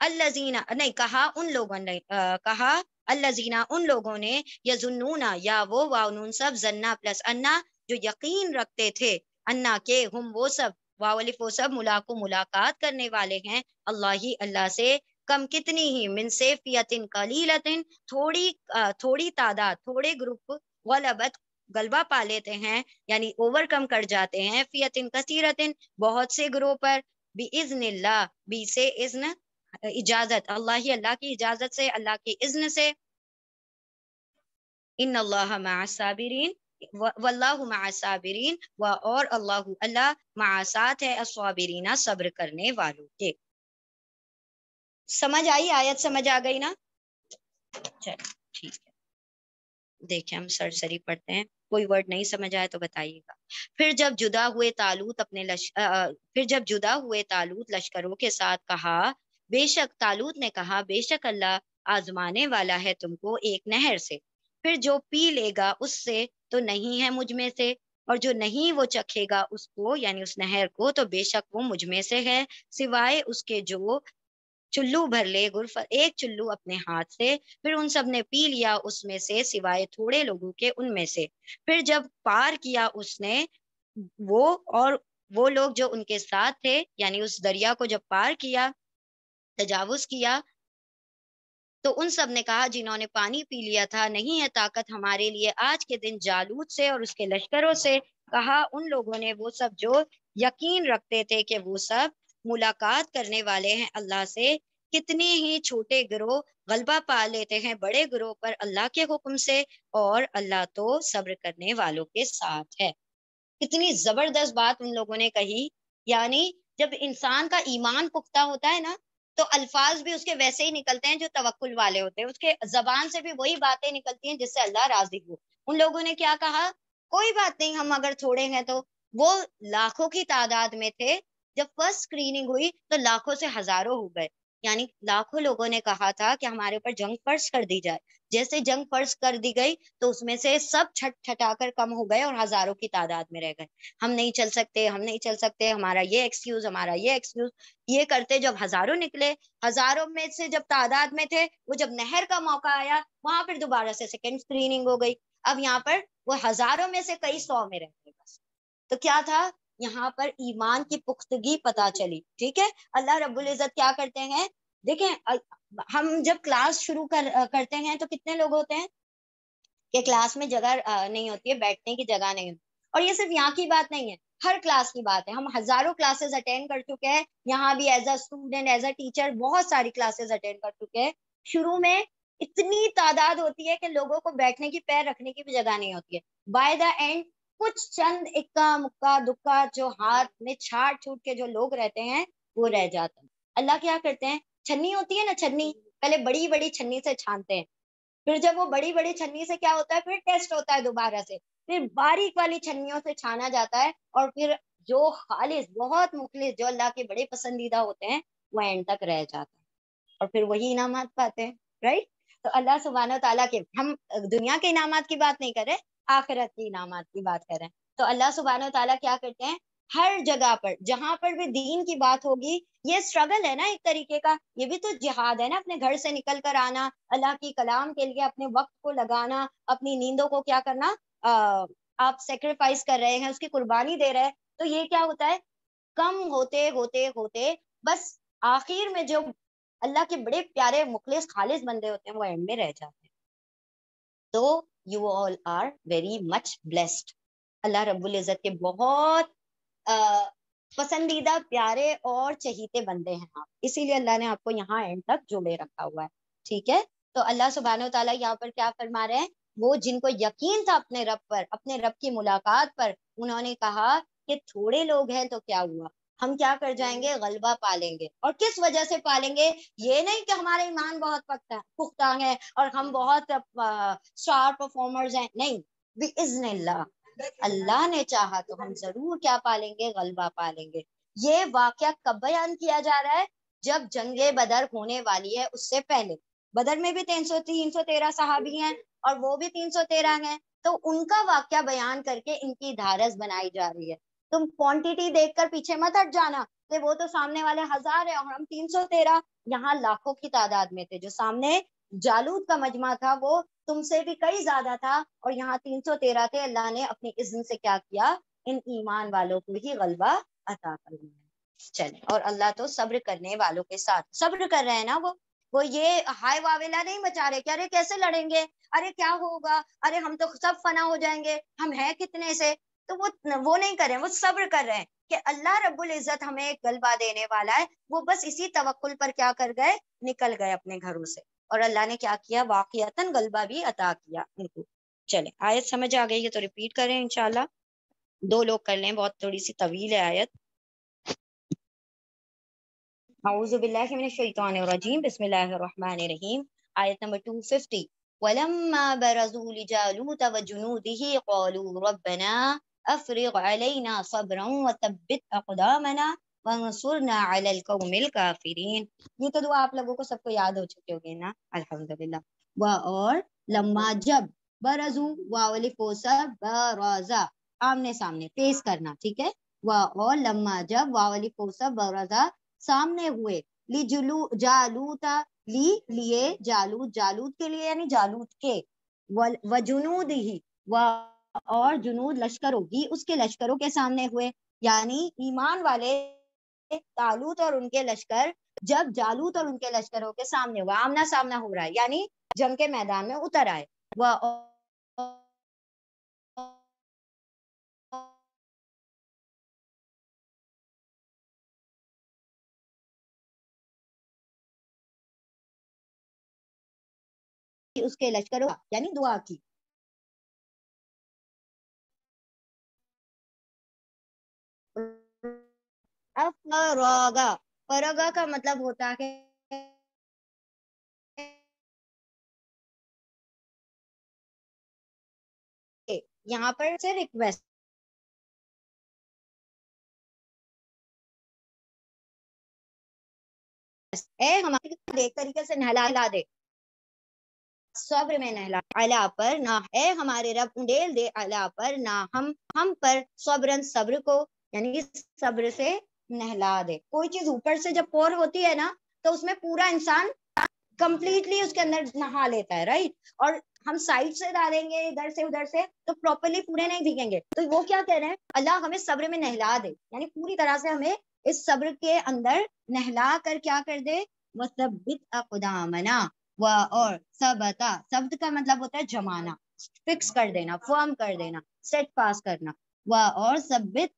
الذین نہیں کہا ان لوگوں نے, کہا الذین ان لوگوں نے, یظنون یا وہ واؤنون سب, ظنا پلس انا جو یقین رکھتے تھے, انا کے ہم وہ سب, واولف وہ سب, ملاقات کرنے والے ہیں, اللہ سے, کم کتنی ہی, من سے فیتن قلیلتن تھوڑی تعداد, تھوڑے گروپ, غلبت غلبہ پا لیتے ہیں, یعنی اوور کم کر جاتے ہیں, فیتن کثیرتن بہت سے گروہ پر, باذن اللہ بی سے اذن اجازت, اللہ کی اجازت سے, اللہ کی اذن سے. ان اللہ مع الصابرین, واللہ مع الصابرین, اور اللہ مع ساتھ ہے, الصابرین صبر کرنے والوں کے. سمجھ آئی آیت, سمجھ آ گئی نا؟ چلو ٹھیک ہے, دیکھیں ہم سرسری پڑھتے ہیں, کوئی ورڈ نہیں سمجھ آئے تو بتائیے گا. پھر جب جدا ہوئے طالوت لشکروں کے ساتھ, کہا بے شک, طالوت نے کہا بے شک اللہ آزمانے والا ہے تم کو ایک نہر سے, پھر جو پی لے گا اس سے تو نہیں ہے مجھ میں سے, اور جو نہیں وہ چکھے گا اس کو, یعنی اس نہر کو, تو بے شک وہ مجھ میں سے ہے, سوائے اس کے جو چلو بھر لے, ایک چلو اپنے ہاتھ سے, پھر ان سب نے پی لیا اس میں سے, سوائے تھوڑے لوگوں کے ان میں سے. پھر جب پار کیا اس نے, وہ اور وہ لوگ جو ان کے ساتھ تھے, یعنی اس دریا کو جب پار کیا, تجاوز کیا, تو ان سب نے کہا جنہوں نے پانی پی لیا تھا, نہیں ہے طاقت ہمارے لیے آج کے دن جالوت سے اور اس کے لشکروں سے. کہا ان لوگوں نے, وہ سب جو یقین رکھتے تھے کہ وہ سب ملاقات کرنے والے ہیں اللہ سے, کتنے ہی چھوٹے گروہ غلبہ پا لیتے ہیں بڑے گروہ پر اللہ کے حکم سے, اور اللہ تو صبر کرنے والوں کے ساتھ ہے. کتنی زبردست بات ان لوگوں نے کہی, یعنی جب انسان کا ایمان پختہ ہوتا ہے نا, تو الفاظ بھی اس کے ویسے ہی نکلتے ہیں جو توکل والے ہوتے ہیں، اس کے زبان سے بھی وہی باتیں نکلتی ہیں جس سے اللہ راضی ہو۔ ان لوگوں نے کیا کہا، کوئی بات نہیں، ہم اگر چھوڑیں گے تو۔ وہ لاکھوں کی تعداد میں تھے، جب فرسٹ اسکریننگ ہوئی تو لاکھوں سے ہزاروں ہو گئے، یعنی لاکھوں لوگوں نے کہا تھا کہ ہمارے اوپر جنگ فرض کر دی جائے۔ جیسے جنگ فرض کر دی گئی تو اس میں سے سب چھٹ چھٹا کر کم ہو گئے اور ہزاروں کی تعداد میں رہ گئے۔ ہم نہیں چل سکتے، ہم نہیں چل سکتے، ہمارا یہ ایکسکیوز، ہمارا یہ ایکسکیوز، یہ کرتے جب ہزاروں نکلے، ہزاروں میں سے جب تعداد میں تھے، وہ جب نہر کا موقع آیا وہاں پھر دوبارہ سے سیکنڈ اسکریننگ ہو گئی۔ اب یہاں پر وہ ہزاروں میں سے کئی سو میں رہ گئے بس۔ تو کیا تھا یہاں پر ایمان کی پختگی پتا چلی، ٹھیک ہے۔ اللہ رب العزت کیا کرتے ہیں، دیکھیں ہم جب کلاس شروع کرتے ہیں تو کتنے لوگ ہوتے ہیں کہ کلاس میں جگہ نہیں ہوتی ہے، بیٹھنے کی جگہ نہیں ہوتی، اور یہ صرف یہاں کی بات نہیں ہے، ہر کلاس کی بات ہے۔ ہم ہزاروں کلاسز اٹینڈ کر چکے ہیں، یہاں بھی as a student, as a teacher بہت ساری کلاسز اٹینڈ کر چکے ہیں۔ شروع میں اتنی تعداد ہوتی ہے کہ لوگوں کو بیٹھنے کی، پیر رکھنے کی بھی جگہ نہیں ہوتی ہے۔ بائی دا اینڈ کچھ چند اکا مکا دکا جو ہاتھ میں چھاٹ چھوٹ کے جو لوگ رہتے ہیں وہ رہ جاتے ہیں۔ اللہ کیا کرتے ہیں، چھنی ہوتی ہے نا، چھنی پہلے بڑی بڑی چھنی سے چھانتے ہیں، پھر جب وہ بڑی بڑی چھنی سے کیا ہوتا ہے، پھر ٹیسٹ ہوتا ہے دوبارہ سے، پھر باریک والی چھنیوں سے چھانا جاتا ہے، اور پھر جو خالص بہت مخلص جو اللہ کے بڑے پسندیدہ ہوتے ہیں وہ اینڈ تک رہ جاتا ہے، اور پھر وہی انعامات پاتے ہیں، رائٹ۔ تو اللہ سبحانہ و تعالیٰ کے، ہم دنیا کے انعامات کی بات نہیں کر رہے، آخرت کے انعامات کی بات کر رہے ہیں۔ تو اللہ سبحانہ و تعالیٰ کیا کرتے ہیں، ہر جگہ پر جہاں پر بھی دین کی بات ہوگی، یہ اسٹرگل ہے نا ایک طریقے کا، یہ بھی تو جہاد ہے نا، اپنے گھر سے نکل کر آنا، اللہ کی کلام کے لیے اپنے وقت کو لگانا، اپنی نیندوں کو کیا کرنا، آپ سیکریفائس کر رہے ہیں، اس کی قربانی دے رہے ہیں۔ تو یہ کیا ہوتا ہے، کم ہوتے ہوتے ہوتے بس آخر میں جو اللہ کے بڑے پیارے مخلص خالص بندے ہوتے ہیں وہ اینڈ میں رہ جاتے ہیں۔ تو you all are very much blessed, اللہ رب العزت کے بہت پسندیدہ، پیارے اور چہیتے بندے ہیں آپ، اسی لیے اللہ نے آپ کو یہاں اینڈ تک جوڑے رکھا ہوا ہے، ٹھیک ہے۔ تو اللہ سبحانہ و تعالیٰ یہاں پر کیا فرما رہے ہیں، وہ جن کو یقین تھا اپنے رب پر، اپنے رب کی ملاقات پر، انہوں نے کہا کہ تھوڑے لوگ ہیں تو کیا ہوا، ہم کیا کر جائیں گے، غلبہ پالیں گے۔ اور کس وجہ سے پالیں گے، یہ نہیں کہ ہمارا ایمان بہت پختہ ہے اور ہم بہت اسٹار پرفارمرز ہیں، نہیں، باذن اللہ، اللہ نے چاہا تو ہم ضرور کیا پالیں گے، غلبہ پالیں گے۔ یہ واقعہ کب بیان کیا جا رہا ہے، جب جنگ بدر ہونے والی ہے اس سے پہلے۔ بدر میں بھی 313 صحابی ہیں اور وہ بھی 313 ہیں، تو ان کا واقعہ بیان کر کے ان کی دھارس بنائی جا رہی ہے۔ تم کوانٹیٹی دیکھ کر پیچھے مت ہٹ جانا کہ وہ تو سامنے والے 1000 ہیں اور ہم 313، یہاں لاکھوں کی تعداد میں تھے، جو سامنے جالوت کا مجمع تھا وہ تم سے بھی کئی زیادہ تھا، اور یہاں 313 تھے۔ اللہ نے اپنی اذن سے کیا کیا، ان ایمان والوں کو ہی غلبہ عطا کرنا ہے۔ چلے، اور اللہ تو صبر کرنے والوں کے ساتھ، صبر کر رہے ہیں نا، وہ یہ ہائے واویلا نہیں مچا رہے کہ ارے کیسے لڑیں گے، ارے کیا ہوگا، ارے ہم تو سب فنا ہو جائیں گے، ہم ہیں کتنے سے، تو وہ نہیں کر رہے ہیں، وہ صبر کر رہے ہیں کہ اللہ رب العزت ہمیں ایک غلبہ دینے والا ہے۔ وہ بس اسی توکل پر کیا کر گئے، نکل گئے اپنے گھروں سے، اور اللہ نے کیا کیا، واقعتاً غلبہ بھی عطا کیا ان کو۔ چلیں، آیت سمجھ آ گئی ہے تو ریپیٹ کریں انشاءاللہ، 2 لوگ کر لیں، بہت تھوڑی سی طویل ہے آیت۔ اعوذ باللہ من الشیطان الرجیم، بسم اللہ الرحمن الرحیم، آیت نمبر 250۔ وَلَمَّا بَرَزُوا لِجَالُوتَ وَجُنُودِهِ قَالُوا رَبَّنَا أَفْرِغْ عَلَيْنَا صَبْرًا وَثَبِّتْ أَقْدَامَنَا وَانصُرْنَا عَلَى الْقَوْمِ الْكَافِرِينَ۔ یہ تو دعا آپ لوگوں کو سب کو یاد ہو چکی ہوگی نا، الحمدللہ۔ اور لما جب، برزو واو الف وسا برازا، آمنے سامنے، فیس کرنا، ٹھیک ہے۔ اور لما جب، واو الف وسا برازا، سامنے ہوئے، لی جلو جالوتا، لیے جالوت، جالوت کے لیے یعنی جالوت کے، وجنود ہی، اور جنود لشکروں ہی، اس کے لشکروں کے سامنے ہوئے، یعنی ایمان والے طالوت اور ان کے لشکر جب جالوت اور ان کے لشکروں کے سامنے ہوا، آمنا سامنا ہو رہا ہے، یعنی جنگ کے میدان میں اتر آئے، وہ اس کے لشکروں یعنی دعا کی، افراغا، فرغا کا مطلب ہوتا ہے یہاں پر سے ریکویسٹ اے ہمارے ایک طریقے سے نہلا دے، صبر میں نہلا، علا پر نہ، اے ہمارے رب انڈیل دے، علا پر نہ، ہم پر صبرن صبر کو، یعنی صبر سے نہلا دے۔ کوئی چیز اوپر سے جب پور ہوتی ہے نا تو اس میں پورا انسان کمپلیٹلی اس کے اندر نہا لیتا ہے، رائٹ؟ اور ہم سائڈ سے ڈالیں گے ادھر سے ادھر سے تو پراپرلی پورے نہیں بھیگیں گے۔ تو وہ کیا کہہ رہے ہیں، اللہ ہمیں صبر میں نہلا دے، یعنی پوری طرح سے ہمیں اس صبر کے اندر نہلا کر کیا کر دے، وَثَبِّتْ أَقْدَامَنَا، اور ثبتا، ثبت کا مطلب ہوتا ہے جمانا، فکس کر دینا، فرم کر دینا، سیٹ پاس کرنا۔ اور ثبت،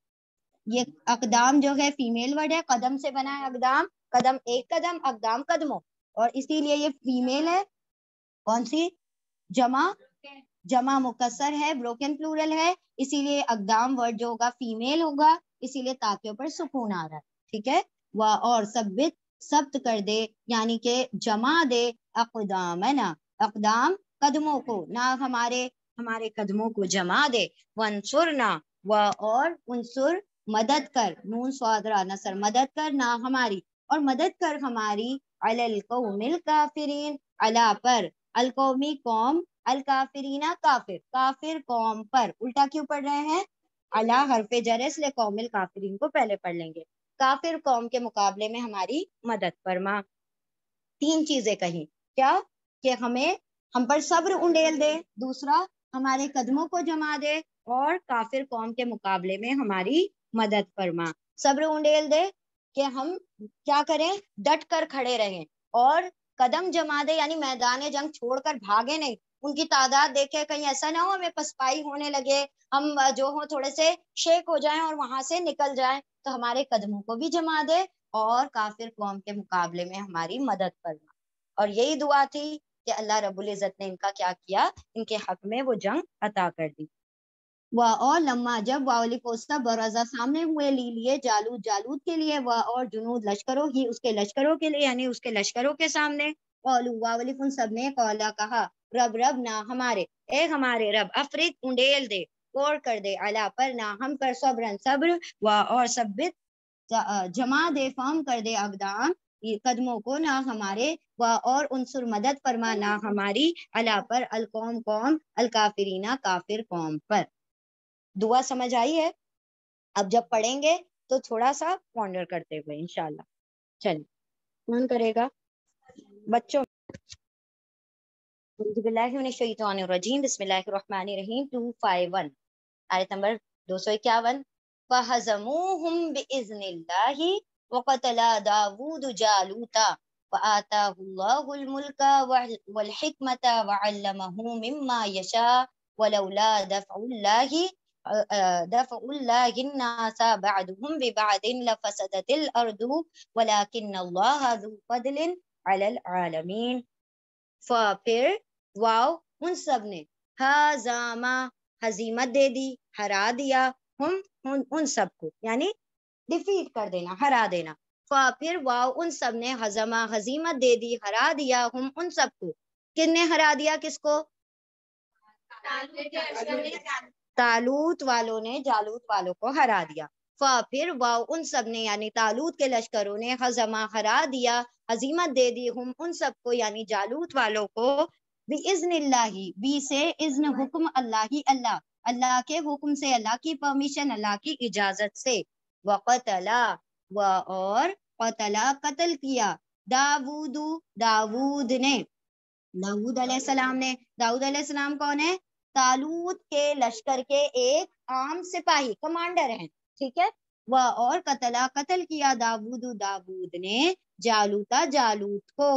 یہ اقدام جو ہے فیمیل ورڈ ہے، قدم سے بنا ہے اقدام، قدم ایک قدم، اقدام قدموں، اور اسی لیے یہ فیمیل ہے، کون سی؟ جمع مکسر ہے، بروکن پلورل ہے، اسی لیے اقدام ورڈ جو ہوگا فیمیل ہوگا، اسی لیے تاکیوں پر سکون آ رہا ہے، ٹھیک ہے؟ اور ثبت، ثبت کر دے، یعنی کہ جمع دے، اقدامنا، اقدام قدموں کو، نہ ہمارے قدموں کو جمع دے، وانصرنا، اور انصر مدد کر، نون صاد را نصر، مدد کر نہ ہماری، اور مدد کر ہماری، علی القوم الکافرین، علی پر، القومی قوم، الکافرین کافر، کافر قوم پر، الٹا کیوں پڑھ رہے ہیں؟ علی حرف جر ہے، اس لیے قوم الکافرین کو پہلے پڑھ لیں گے، کافر قوم کے مقابلے میں ہماری مدد فرما۔ تین چیزیں کہیں، کیا؟ کہ ہم پر صبر انڈیل دے، دوسرا ہمارے قدموں کو جما دے، اور کافر قوم کے مقابلے میں ہماری مدد فرما۔ صبر انڈیل دے کہ ہم کیا کریں، ڈٹ کر کھڑے رہیں، اور قدم جما دے یعنی میدان جنگ چھوڑ کر بھاگے نہیں، ان کی تعداد دیکھے کہیں ایسا نہ ہو ہمیں پسپائی ہونے لگے، ہم جو ہوں تھوڑے سے شیک ہو جائیں اور وہاں سے نکل جائیں، تو ہمارے قدموں کو بھی جما دے اور کافر قوم کے مقابلے میں ہماری مدد فرما۔ اور یہی دعا تھی کہ اللہ رب العزت نے ان کا کیا کیا، ان کے حق میں وہ جنگ عطا کر دی۔ اور لما، جب واولی پوستا برازہ سامنے ہوئے، لیے جالوت کے لیے، اور جنود لشکروں ہی اس کے لشکروں کے لیے، یعنی اس کے لشکروں کے سامنے، قالوا، واولی فن سب نے قولا کہا، رب نہ ہمارے، اے ہمارے رب، افریق انڈیل دے، اور کر دے، علا پر نہ، ہم پر صبرن صبر، اور ثبت، جمع دے، فارم کر دے، اقدام قدموں کو نہ ہمارے، اور انصر مدد فرما نہ ہماری، علا پر، القوم قوم، الکافرین کافر قوم پر۔ دعا سمجھ آئی ہے؟ اب جب پڑھیں گے تو تھوڑا سا پونڈر کرتے ہوئے انشاءاللہ۔ چلیے، کون کرے گا بچوں؟ اعوذ باللہ من الشیطان الرجیم، بسم اللہ الرحمن الرحیم، 251 آیت نمبر 251۔ فَهَزَمُوهُمْ بِإِذْنِ اللَّهِ وَقَتَلَ دَاوُودُ جَالُوتَ وَآتَاهُ اللَّهُ الْمُلْكَ وَالْحِكْمَةَ وَعَلَّمَهُ مِمَّا يَشَاءُ وَلَوْلَا دفع الله الناس بعدهم ببعد لفسدت الأرض ولكن الله ذو فضل على العالمين۔ پھر واو ان سب نے، ہزاما ہزیمت دے دی، ہرا دیا، ان سب کو یعنی ڈیفیٹ کر دینا، ہرا دینا۔ پھر واو ان سب نے، ہزما ہزیمت دے دی، ہرا دیا، ہم ان سب کو، کن نے ہرا دیا کس کو؟ طالوت والوں نے جالوت والوں کو ہرا دیا۔ پھر واو ان سب نے یعنی طالوت کے لشکروں نے، ہزما ہرا دیا، ہزیمت دے دی، ہم ان سب کو یعنی جالوت والوں کو، بِإِذْنِ اللَّهِ، بی سے اذن، حکم، اللہ کے حکم سے، اللہ کی پرمیشن، اللہ کی اجازت سے۔ وَقَتَلَا، اور قتلا قتل کیا، داود نے، داود علیہ السلام نے، داود علیہ السلام کون ہے؟ طالوت کے لشکر کے ایک عام سپاہی، کمانڈر ہیں، ٹھیک ہے؟ اور قتل کیا داود نے، جالوت کو۔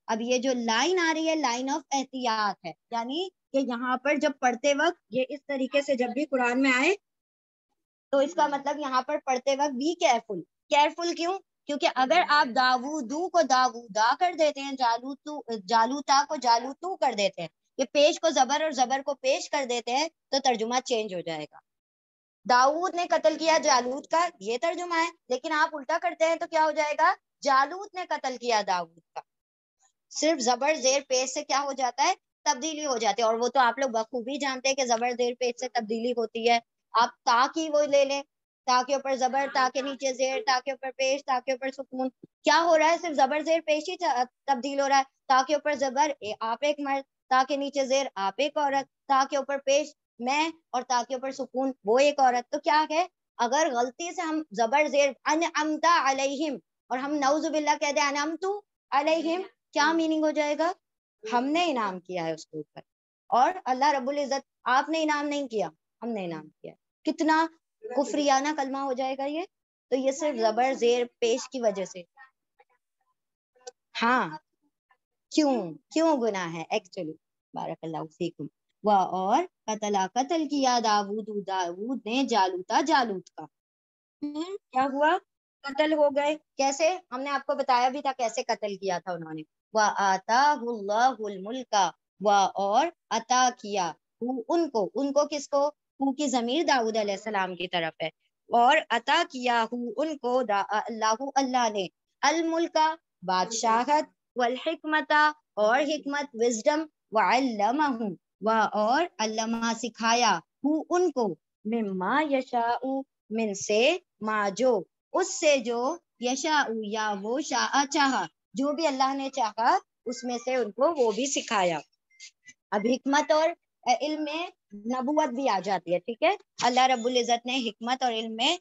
اب یہ جو لائن آ رہی ہے، لائن آف احتیاط ہے، یعنی کہ یہاں پر جب پڑھتے وقت یہ اس طریقے سے جب بھی قرآن میں آئے تو اس کا مطلب یہاں پر پڑھتے وقت بی کیئرفل کیوں؟ کیونکہ اگر آپ داودو کو داودا کر دیتے ہیں، جالوتا کو جالوتو کر دیتے ہیں، یہ پیش کو زبر اور زبر کو پیش کر دیتے ہیں تو ترجمہ چینج ہو جائے گا۔ داود نے قتل کیا جالوت کا، یہ ترجمہ ہے، لیکن آپ الٹا کرتے ہیں تو کیا ہو جائے گا؟ جالوت نے قتل کیا داؤد کا. صرف زبر زیر پیش سے کیا ہو جاتا ہے؟ تبدیلی ہو جاتی ہے. اور وہ تو آپ لوگ بخوبی جانتے ہیں کہ زبر زیر پیش سے تبدیلی ہوتی ہے. آپ تا کی وہ لے لیں، تا کے اوپر زبر، تا کے نیچے زیر، تا کے اوپر پیش، تا کے اوپر سکون. کیا ہو رہا ہے؟ صرف زبر زیر پیش ہی تبدیل ہو رہا ہے. تا کے اوپر زبر آپ ایک مرد، تا کے نیچے زیر آپ ایک عورت، تا کے اوپر پیش میں، اور تا کے اوپر سکون وہ ایک عورت. تو کیا ہے، اگر غلطی سے ہم زبر زیر انعمت علیہم اور ہم نعوذ باللہ کہہ دیں انعمت علیہم، کیا میننگ ہو جائے گا؟ ہم نے انعام کیا ہے اس کے اوپر، اور اللہ رب العزت آپ نے انعام نہیں کیا، ہم نے انعام کیا. کتنا کفریانہ کلمہ ہو جائے گا یہ. تو یہ صرف زبر زیر پیش کی وجہ سے. ہاں کیوں گناہ ہے ایکچولی. بارک اللہ فیکم. اور قتل کیا داؤد نے جالوت کا. کیا ہوا؟ قتل ہو گئے. کیسے؟ ہم نے آپ کو بتایا بھی تھا کیسے قتل کیا تھا انہوں نے. وَآتَاهُ اللَّهُ الْمُلْكَ، اور عطا کیا ان کو کس کو؟ کی ضمیر داؤد علیہ السلام کی طرف ہے. اور عطا کیا ان کو اللہ نے الملک بادشاہت، والحکمت اور حکمت وزڈم، وعلمہ اور علمہ سکھایا ان کو مما یشاء من سے ما جو اس سے جو یشاء یا وہ شاء چاہا جو بھی اللہ نے چاہا اس میں سے ان کو وہ بھی سکھایا. اب حکمت اور علم میں نبوت بھی آ جاتی ہے. ٹھیک ہے، اللہ رب العزت نے حکمت اور علم میں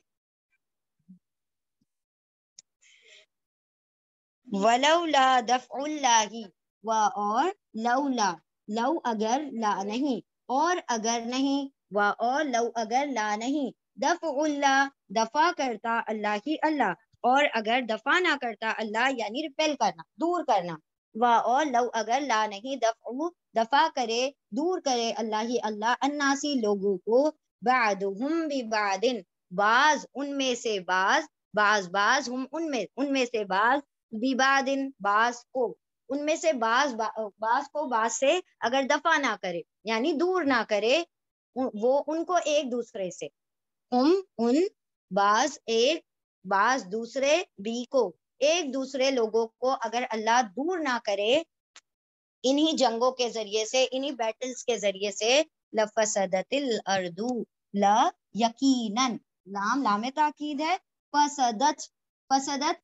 ولولا دفع اللہ اور لو اگر لا نہیں، اور اگر نہیں، اور لو اگر لا نہیں، دفع اللہ دفع کرتا اللہ ہی اللہ، اور اگر دفع نہ کرتا اللہ یعنی ریپیل کرنا، دور کرنا. اور لو اگر لا نہیں، دفع کرے، دور کرے اللہ ہی اللہ الناسی لوگوں کو، بعدهم ببعد بعض ان میں سے بعض ہم ان میں سے بعض ببعدن بعض کو، ان میں سے بعض کو بعض سے اگر دفع نہ کرے یعنی دور نہ کرے وہ ان کو ایک دوسرے سے، ان بعض ایک، بعض دوسرے بھی کو، ایک دوسرے لوگوں کو اگر اللہ دور نہ کرے انہی جنگوں کے ذریعے سے، انہی بیٹلز کے ذریعے سے، لفسدت الارض لا یقیناً، لام تاکید ہے، فسدت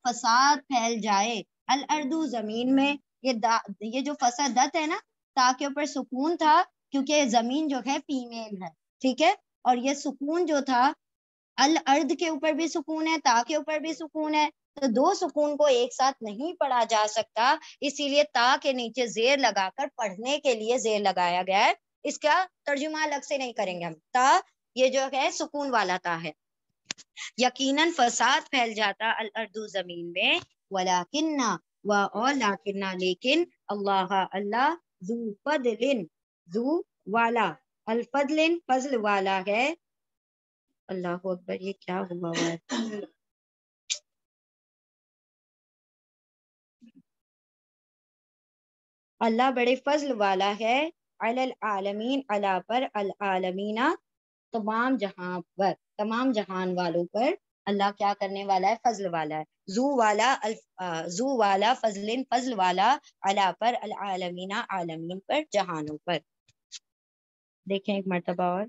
فساد پھیل جائے، الارض زمین میں. یہ جو فسدت ہے نا، تا کے اوپر سکون تھا کیونکہ زمین جو ہے فیمیل ہے. ٹھیک ہے، اور یہ سکون جو تھا الارض کے اوپر بھی سکون ہے، تا کے اوپر بھی سکون ہے، تو دو سکون کو ایک ساتھ نہیں پڑھا جا سکتا، اسی لیے تا کے نیچے زیر لگا کر پڑھنے کے لیے زیر لگایا گیا ہے. اس کا ترجمہ الگ سے نہیں کریں گے ہم. تا یہ جو ہے سکون والا تا ہے. یقیناً فساد پھیل جاتا الارض زمین میں، ولیکن اور لیکن اللہ ذو والا الفضل فضل والا ہے. اللہ اکبر، یہ کیا ہوا ہے؟ اللہ بڑے فضل والا ہے، علی العالمین اللہ پر، العالمین تمام جہاں پر، تمام جہان والوں پر اللہ کیا کرنے والا ہے؟ فضل والا ہے. ذو والا فضل فضل والا، اللہ پر، العالمین عالمین پر، جہانوں پر. دیکھیں ایک مرتبہ اور.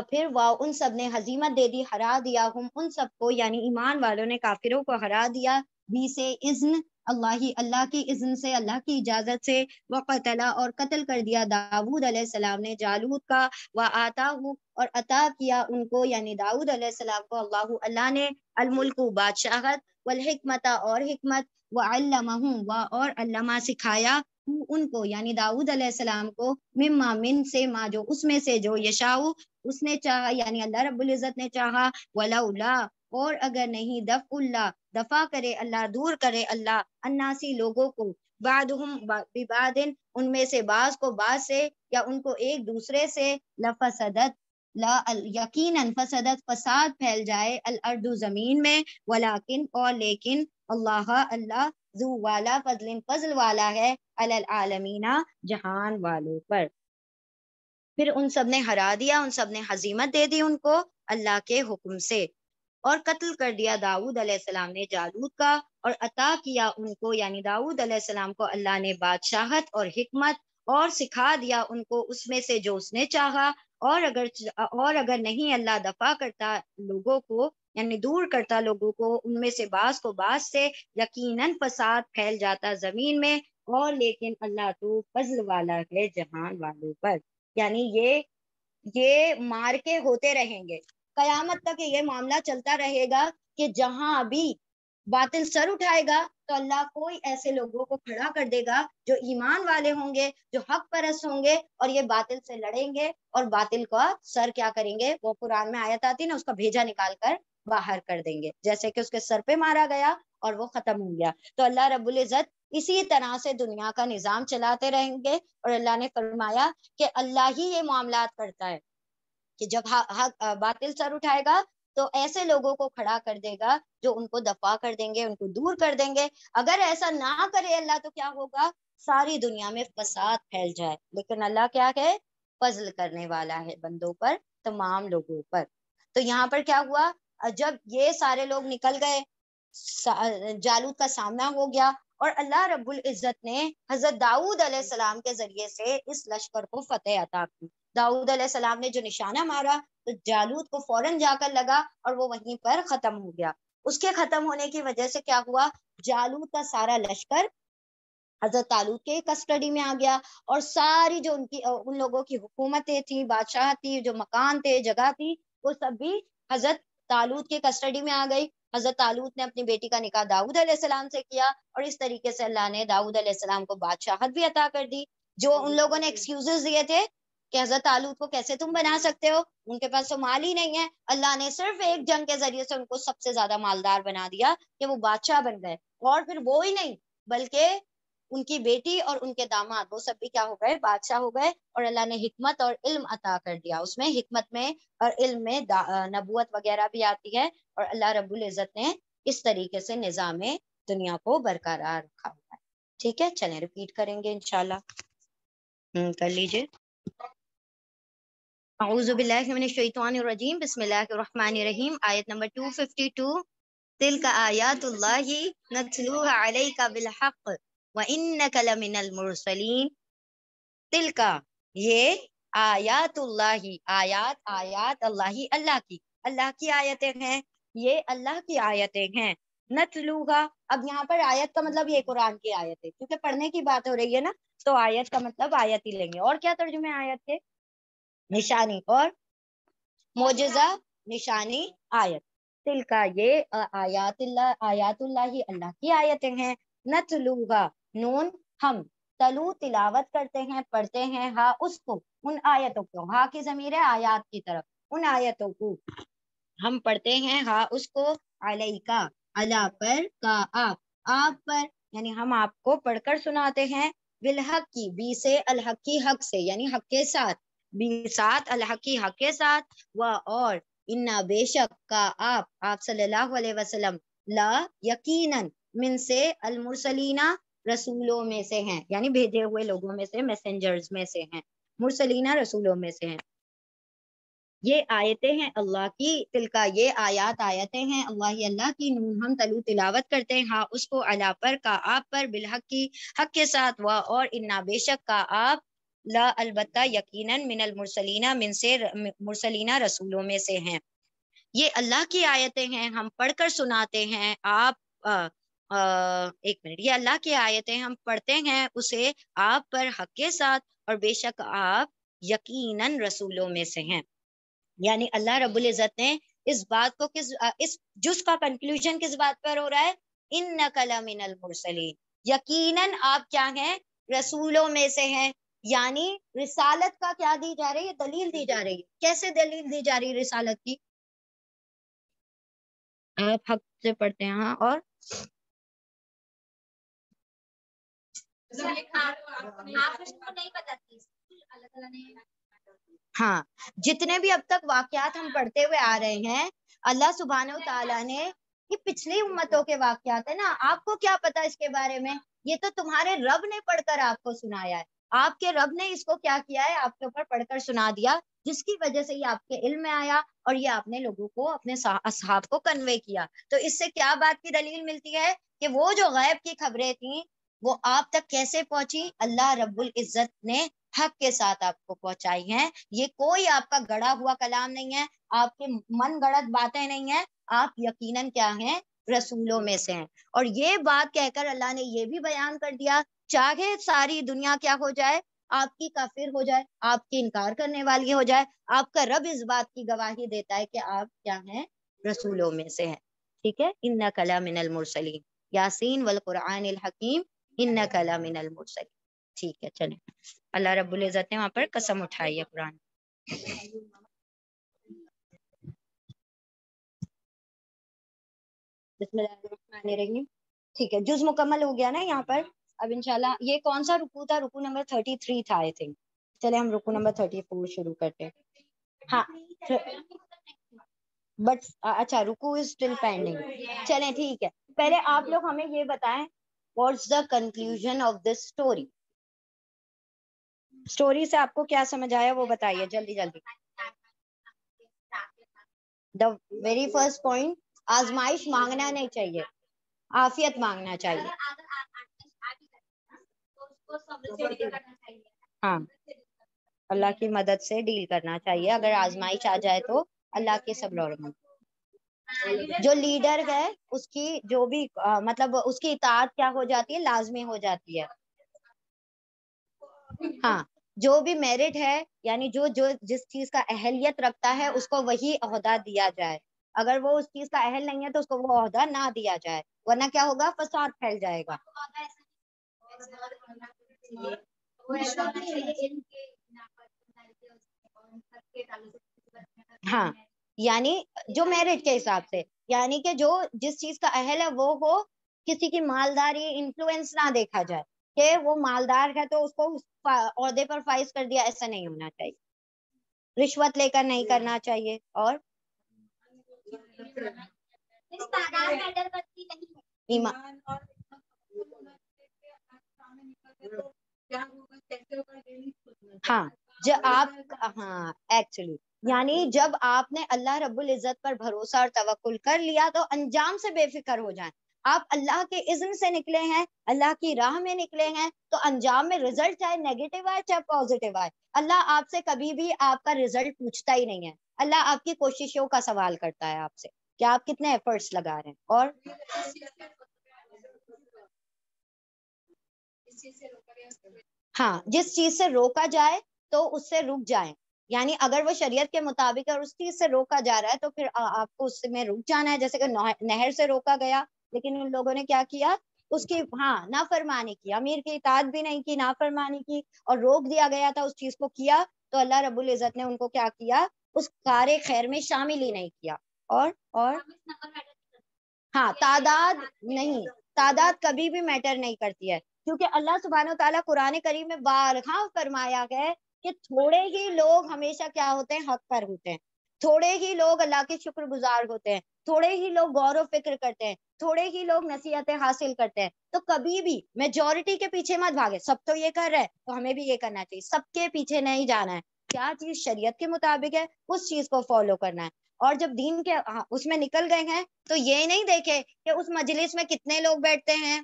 پھر ان سب نے ہزیمت دے دی، ہرا دیا، ہم ان سب کو یعنی ایمان والوں نے کافروں کو ہرا دیا، بھی سے اذن اللہ کی اذن سے، اللہ کی اجازت سے. وقتل اور قتل کر دیا داؤد علیہ السلام نے جالوت کا، وآتاہ اور عطا کیا ان کو یعنی داؤد علیہ السلام کو، اللہ نے الملک بادشاہت، والحکمت اور حکمت، وعلمہ اور علمہ سکھایا ان کو یعنی داؤد علیہ السلام کو، مما من سے ما جو اس میں سے جو یشاؤ اس نے چاہا یعنی اللہ رب العزت نے چاہا، ولولا اور اگر نہیں، دفع اللہ دفع کرے اللہ، دور کرے اللہ الناسی لوگوں کو، بعدہم ببعد ان میں سے بعض کو بعض سے یا ان کو ایک دوسرے سے، لفسدت یقیناً فسدت فساد پھیل جائے، الارض زمین میں، ولیکن اور لیکن اللہ ذو والا فضل فضل والا ہے، علی العالمین جہان والوں پر. پھر ان سب نے ہرا دیا، ان سب نے ہزیمت دے دی ان کو اللہ کے حکم سے، اور قتل کر دیا داؤد علیہ السلام نے جالوت کا، اور عطا کیا ان کو یعنی داؤد علیہ السلام کو اللہ نے بادشاہت اور حکمت، اور سکھا دیا ان کو اس میں سے جو اس نے چاہا، اور اگر نہیں اللہ دفع کرتا لوگوں کو یعنی دور کرتا لوگوں کو ان میں سے بعض کو بعض سے، یقیناً فساد پھیل جاتا زمین میں، اور لیکن اللہ تو فضل والا ہے جہان والوں پر۔ یعنی یہ مارکے ہوتے رہیں گے قیامت تک، یہ معاملہ چلتا رہے گا کہ جہاں ابھی باطل سر اٹھائے گا تو اللہ کوئی ایسے لوگوں کو کھڑا کر دے گا جو ایمان والے ہوں گے، جو حق پرست ہوں گے، اور یہ باطل سے لڑیں گے اور باطل کا سر کیا کریں گے، وہ قرآن میں آیت آتی نا، اس کا بھیجا نکال کر باہر کر دیں گے، جیسے کہ اس کے سر پہ مارا گیا اور وہ ختم ہو گیا۔ تو اللہ رب العزت اسی طرح سے دنیا کا نظام چلاتے رہیں گے، اور اللہ نے فرمایا کہ اللہ ہی یہ معاملات کرتا ہے کہ جب باطل سر اٹھائے گا تو ایسے لوگوں کو کھڑا کر دے گا جو ان کو دفاع کر دیں گے، ان کو دور کر دیں گے۔ اگر ایسا نہ کرے اللہ تو کیا ہوگا، ساری دنیا میں فساد پھیل جائے، لیکن اللہ کیا ہے، فضل کرنے والا ہے بندوں پر، تمام لوگوں پر۔ تو یہاں پر کیا ہوا، جب یہ سارے لوگ نکل گئے، جالوت کا سامنا ہو گیا، اور اللہ رب العزت نے حضرت داؤد علیہ السلام کے ذریعے سے اس لشکر کو فتح عطا کی۔ داؤد علیہ السلام نے جو نشانہ مارا تو جالوت کو فوراً جا کر لگا اور وہ وہیں پر ختم ہو گیا۔ اس کے ختم ہونے کی وجہ سے کیا ہوا، جالوت کا سارا لشکر حضرت طالوت کے کسٹڈی میں آ گیا، اور ساری جو ان لوگوں کی حکومتیں تھیں، بادشاہ تھی، جو مکان تھے، جگہ تھی، وہ سب بھی حضرت طالوت کے کسٹڈی میں آ گئی۔ حضرت طالوت نے اپنی بیٹی کا نکاح داؤد علیہ السلام سے کیا، اور اس طریقے سے اللہ نے داؤد علیہ السلام کو بادشاہت بھی عطا کر دی۔ جو ان لوگوں نے ایکسکیوزز دیے تھے کہ حضرت طالوت کو کیسے تم بنا سکتے ہو، ان کے پاس تو مال ہی نہیں ہے، اللہ نے صرف ایک جنگ کے ذریعے سے ان کو سب سے زیادہ مالدار بنا دیا کہ وہ بادشاہ بن گئے، اور پھر وہ ہی نہیں بلکہ ان کی بیٹی اور ان کے داماد وہ سب بھی کیا ہو گئے، بادشاہ ہو گئے، اور اللہ نے حکمت اور علم عطا کر دیا۔ اس میں حکمت میں اور علم میں نبوت وغیرہ بھی آتی ہے، اور اللہ رب العزت نے اس طریقے سے نظام دنیا کو برقرار رکھا ہوا ہے۔ ٹھیک ہے، چلیں ریپیٹ کریں گے انشاءاللہ۔ کر لیجئے۔ اعوذ باللہ من الشیطان الرجیم، بسم اللہ الرحمن الرحیم، آیت نمبر 252۔ تلک آیات اللہ نتلوها علیک بالحق وانک لمن المرسلین۔ تلک یہ آیات اللہ، آیات اللہ، اللہ کی آیتیں ہیں، یہ اللہ کی آیتیں ہیں۔ نتلوہا، اب یہاں پر آیت کا مطلب یہ قرآن کی آیت ہے، کیونکہ پڑھنے کی بات ہو رہی ہے نا، تو آیت کا مطلب آیت ہی لیں گے۔ اور کیا ترجمے آیت کے، نشانی اور معجزہ، نشانی، آیت۔ تلکا یہ آیات اللہ اللہ کی آیتیں ہیں۔ نتلوہا، نون ہم، تلو تلاوت کرتے ہیں، پڑھتے ہیں، ہاں اس کو، ان آیتوں کو، ہاں کی ضمیر ہے آیات کی طرف، ان آیتوں کو ہم پڑھتے ہیں، ہاں اس کو، علیکا، اللہ پر، کا آپ پر، یعنی ہم آپ کو پڑھ کر سناتے ہیں، بالحق کی، بی سے الحق کی، حق سے یعنی حق کے ساتھ، بی ساتھ، الحق کی حق کے ساتھ، اور انا بے شک، کا آپ صلی اللہ علیہ وسلم، لا یقیناً، من سے المرسلینہ، رسولوں میں سے ہیں، یعنی بھیجے ہوئے لوگوں میں سے، میسنجرز میں سے ہیں، مرسلینہ رسولوں میں سے ہیں۔ یہ آیتیں ہیں اللہ کی، تلکا یہ آیتیں ہیں اللہ کی، نون ہم تلو تلاوت کرتے ہیں، ہاں اس کو، علا پر، کا آپ پر، بالحق کی حق کے ساتھ، اور انا بے شک، کا آپ، لا البتہ، یقیناً، من المرسلینہ، من سے مرسلینہ رسولوں میں سے ہیں۔ یہ اللہ کی آیتیں ہیں، ہم پڑھ کر سناتے ہیں، آپ ایک منٹ، یہ اللہ کی آیتیں ہم پڑھتے ہیں اسے آپ پر حق کے ساتھ، اور بے شک آپ یقیناً رسولوں میں سے ہیں۔ یعنی اللہ رب العزت نے اس بات کو اس جز کا کنکلوژن کس بات پر ہو رہا ہے، انک لمن المرسلین، یقیناً آپ کیا ہیں، رسولوں میں سے ہیں۔ یعنی رسالت کا کیا دی جا رہی ہے، دلیل دی جا رہی ہے۔ کیسے دلیل دی جا رہی ہے رسالت کی، آپ حق سے پڑھتے ہیں، ہاں، اور ہاں، جتنے بھی اب تک واقعات ہم پڑھتے ہوئے آ رہے ہیں، اللہ سبحانہ و تعالیٰ نے، یہ پچھلی امتوں کے واقعات ہیں نا، آپ کو کیا پتا اس کے بارے میں، یہ تو تمہارے رب نے پڑھ کر آپ کو سنایا ہے۔ آپ کے رب نے اس کو کیا کیا ہے، آپ کے اوپر پڑھ کر سنا دیا، جس کی وجہ سے یہ آپ کے علم میں آیا اور یہ آپ نے لوگوں کو، اپنے اصحاب کو کنوے کیا۔ تو اس سے کیا بات کی دلیل ملتی ہے کہ وہ جو غیب کی خبریں تھیں وہ آپ تک کیسے پہنچی؟ اللہ رب العزت نے حق کے ساتھ آپ کو پہنچائی ہیں۔ یہ کوئی آپ کا گڑا ہوا کلام نہیں ہے، آپ کے من گڑت باتیں نہیں ہیں، آپ یقیناً کیا ہیں، رسولوں میں سے ہیں۔ اور یہ بات کہہ کر اللہ نے یہ بھی بیان کر دیا، چاہے ساری دنیا کیا ہو جائے، آپ کی کافر ہو جائے، آپ کی انکار کرنے والی ہو جائے، آپ کا رب اس بات کی گواہی دیتا ہے کہ آپ کیا ہیں، رسولوں میں سے ہیں۔ ٹھیک ہے، انک لمن المرسلین، یاسین والقرآن الحکیم، انک لمن المرسلین۔ ٹھیک ہے، چلیں، اللہ رب العزت نے وہاں پر قسم اٹھائی ہے قرآن۔ بسم اللہ الرحمن الرحیم۔ ٹھیک ہے، جز مکمل ہو گیا نا یہاں پر۔ اب انشاءاللہ یہ کون سا رکوع تھا؟ رکوع نمبر 33 تھا آئی تھنک۔ چلے ہم رکوع نمبر 34 شروع کرتے ہیں۔ ہاں بٹ اچھا، رکوع از اسٹل پینڈنگ۔ چلیں ٹھیک ہے، پہلے آپ لوگ ہمیں یہ بتائیں what's the conclusion of this story. Story سے آپ کو کیا سمجھ آیا وہ بتائیے جلدی جلدی۔ دا ویری فرسٹ پوائنٹ، آزمائش مانگنا نہیں چاہیے، عافیت مانگنا چاہیے۔ ہاں، اللہ کی مدد سے ڈیل کرنا چاہیے، اگر آزمائش آ جائے تو اللہ کے صبر اور رحمت۔ جو لیڈر ہے اس کی جو بھی مطلب اس کی اطاعت کیا ہو جاتی ہے، لازمی ہو جاتی ہے۔ ہاں، جو بھی میرٹ ہے، یعنی جو جس چیز کا اہلیت رکھتا ہے اس کو وہی عہدہ دیا جائے، اگر وہ اس چیز کا اہل نہیں ہے تو اس کو وہ عہدہ نہ دیا جائے، ورنہ کیا ہوگا، فساد پھیل جائے گا۔ ہاں، یعنی جو میرٹ کے حساب سے، یعنی کہ جو جس چیز کا اہل ہے وہ ہو، کسی کی مالداری انفلوئنس نہ دیکھا جائے کہ وہ مالدار ہے تو اس کو عہدے پر فائز کر دیا، ایسا نہیں ہونا چاہیے۔ رشوت لے کر نہیں کرنا چاہیے، اور ایمان، ہاں آپ، ہاں ایکچولی یعنی جب آپ نے اللہ رب العزت پر بھروسہ اور توکل کر لیا تو انجام سے بے فکر ہو جائیں۔ آپ اللہ کے اذن سے نکلے ہیں، اللہ کی راہ میں نکلے ہیں، تو انجام میں رزلٹ چاہے نیگیٹو آئے چاہے پازیٹیو آئے، اللہ آپ سے کبھی بھی آپ کا رزلٹ پوچھتا ہی نہیں ہے۔ اللہ آپ کی کوششوں کا سوال کرتا ہے آپ سے کہ آپ کتنے ایفرٹس لگا رہے ہیں۔ اور ہاں، جس چیز سے روکا جائے تو اس سے رک جائیں، یعنی اگر وہ شریعت کے مطابق اور اس چیز سے روکا جا رہا ہے تو پھر آپ کو اس میں رک جانا ہے۔ جیسے کہ نہر سے روکا گیا لیکن ان لوگوں نے کیا کیا، اس کی ہاں نافرمانی کی، امیر کی اطاعت بھی نہیں کی، نافرمانی کی، اور روک دیا گیا تھا اس چیز کو کیا، تو اللہ رب العزت نے ان کو کیا کیا، اس کار خیر میں شامل ہی نہیں کیا۔ اور ہاں، تعداد نہیں، تعداد کبھی بھی میٹر نہیں کرتی ہے، کیونکہ اللہ سبحانہ و تعالیٰ قرآن کریم میں بارہا فرمایا ہے کہ تھوڑے ہی لوگ ہمیشہ کیا ہوتے ہیں، حق پر ہوتے ہیں، تھوڑے ہی لوگ اللہ کے شکر گزار ہوتے ہیں، تھوڑے ہی لوگ غور و فکر کرتے ہیں، تھوڑے ہی لوگ نصیحتیں حاصل کرتے ہیں۔ تو کبھی بھی میجورٹی کے پیچھے مت بھاگے، سب تو یہ کر رہے ہیں تو ہمیں بھی یہ کرنا چاہیے، سب کے پیچھے نہیں جانا ہے، کیا چیز شریعت کے مطابق ہے اس چیز کو فالو کرنا ہے۔ اور جب دین کے اس میں نکل گئے ہیں تو یہ نہیں دیکھے کہ اس مجلس میں کتنے لوگ بیٹھتے ہیں،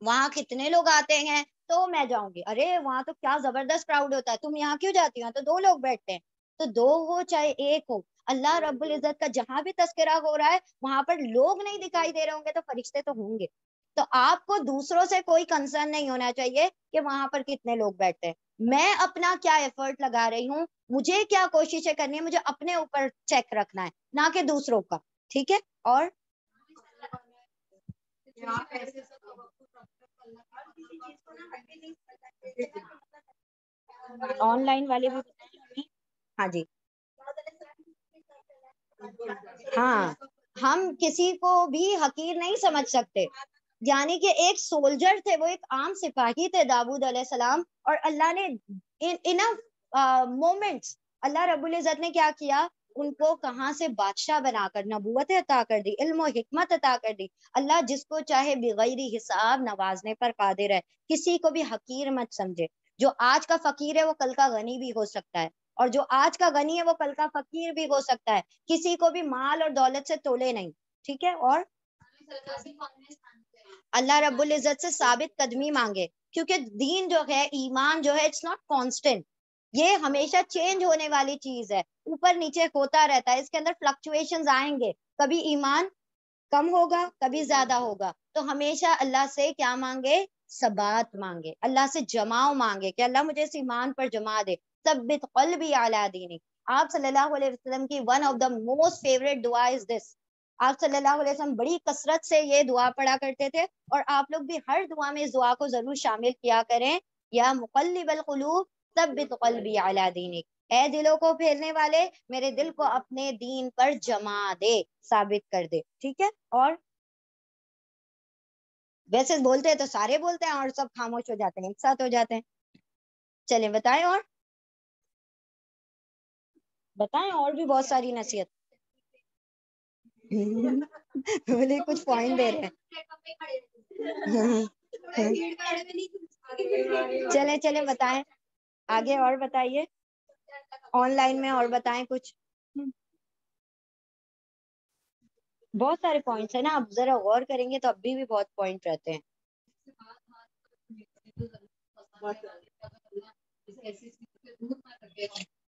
وہاں کتنے لوگ آتے ہیں تو میں جاؤں گی، ارے وہاں تو کیا زبردست کراؤڈ ہوتا ہے، تم یہاں کیوں جاتی ہو، تو 2 لوگ بیٹھتے ہیں، تو 2 ہو چاہے 1 ہو، اللہ رب العزت کا جہاں بھی تذکرہ ہو رہا ہے وہاں پر لوگ نہیں دکھائی دے رہے ہوں گے تو فرشتے تو ہوں گے۔ تو آپ کو دوسروں سے کوئی کنسرن نہیں ہونا چاہیے کہ وہاں پر کتنے لوگ بیٹھتے ہیں، میں اپنا کیا ایفرٹ لگا رہی ہوں، مجھے کیا کوششیں کرنی ہے، مجھے اپنے اوپر چیک رکھنا ہے نہ کہ دوسروں کا۔ ٹھیک ہے، اور آن لائن والے بھی بتائیں ہمیں۔ ہاں جی، ہاں، ہم کسی کو بھی حقیر نہیں سمجھ سکتے، یعنی کہ ایک سولجر تھے، وہ ایک عام سپاہی تھے داؤد علیہ السلام، اور اللہ نے ان مومنٹس اللہ رب العزت نے کیا کیا، ان کو کہاں سے بادشاہ بنا کر نبوت عطا کر دی، علم و حکمت عطا کر دی۔ اللہ جس کو چاہے بغیر حساب نوازنے پر قادر ہے، کسی کو بھی حقیر مت سمجھے۔ جو آج کا فقیر ہے وہ کل کا غنی بھی ہو سکتا ہے، اور جو آج کا غنی ہے وہ کل کا فقیر بھی ہو سکتا ہے. کسی کو بھی مال اور دولت سے تولے نہیں. ٹھیک ہے. اور اللہ رب العزت سے ثابت قدمی مانگے، کیونکہ دین جو ہے، ایمان جو ہے، اٹس ناٹ کانسٹنٹ. یہ ہمیشہ چینج ہونے والی چیز ہے، اوپر نیچے ہوتا رہتا ہے، اس کے اندر فلکچویشنز آئیں گے. کبھی ایمان کم ہوگا، کبھی زیادہ ہوگا. تو ہمیشہ اللہ سے کیا مانگے؟ ثبات مانگے، اللہ سے جماؤ مانگے کہ اللہ مجھے اس ایمان پر جما دے. ثبت قلبی علی دینک. آپ صلی اللہ علیہ وسلم کی one of the most favourite دعا از دس. آپ صلی اللہ علیہ وسلم بڑی کثرت سے یہ دعا پڑھا کرتے تھے، اور آپ لوگ بھی ہر دعا میں اس دعا کو ضرور شامل کیا کریں. یا مقلب القلوب ثبت قلبی علی دینک. اے دلوں کو پھیرنے والے، میرے دل کو اپنے دین پر جما دے، ثابت کر دے. ٹھیک ہے. اور ویسے بولتے ہیں تو سارے بولتے ہیں اور سب خاموش ہو جاتے ہیں، ایک ساتھ ہو جاتے ہیں. چلیں بتائیں، اور بتائیں، اور بھی بہت ساری نصیحت. بولے کچھ پوائنٹ دے رہے ہیں. چلیں چلیں بتائیں آگے، اور بتائیے آن لائن میں، اور بتائیں کچھ. بہت سارے پوائنٹس ہیں نا، آپ ذرا غور کریں گے تو اب بھی بہت پوائنٹ رہتے ہیں.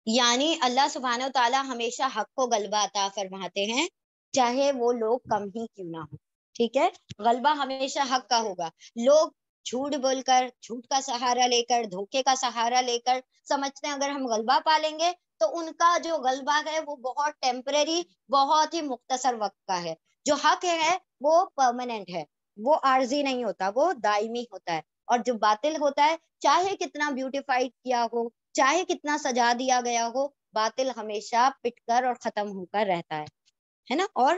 یعنی اللہ سبحانہ و تعالیٰ ہمیشہ حق کو غلبہ عطا فرماتے ہیں، چاہے وہ لوگ کم ہی کیوں نہ ہو. ٹھیک ہے. غلبہ ہمیشہ حق کا ہوگا. لوگ جھوٹ بول کر، جھوٹ کا سہارا لے کر، دھوکے کا سہارا لے کر سمجھتے ہیں اگر ہم غلبہ پالیں گے تو ان کا جو غلبہ ہے وہ بہت ٹیمپریری، بہت ہی مختصر وقت کا ہے. جو حق ہے وہ پرماننٹ ہے، وہ عارضی نہیں ہوتا، وہ دائمی ہوتا ہے. اور جو باطل ہوتا ہے، چاہے کتنا بیوٹیفائڈ کیا ہو، چاہے کتنا سجا دیا گیا ہو، باطل ہمیشہ پٹ کر اور ختم ہو کر رہتا ہے نا. اور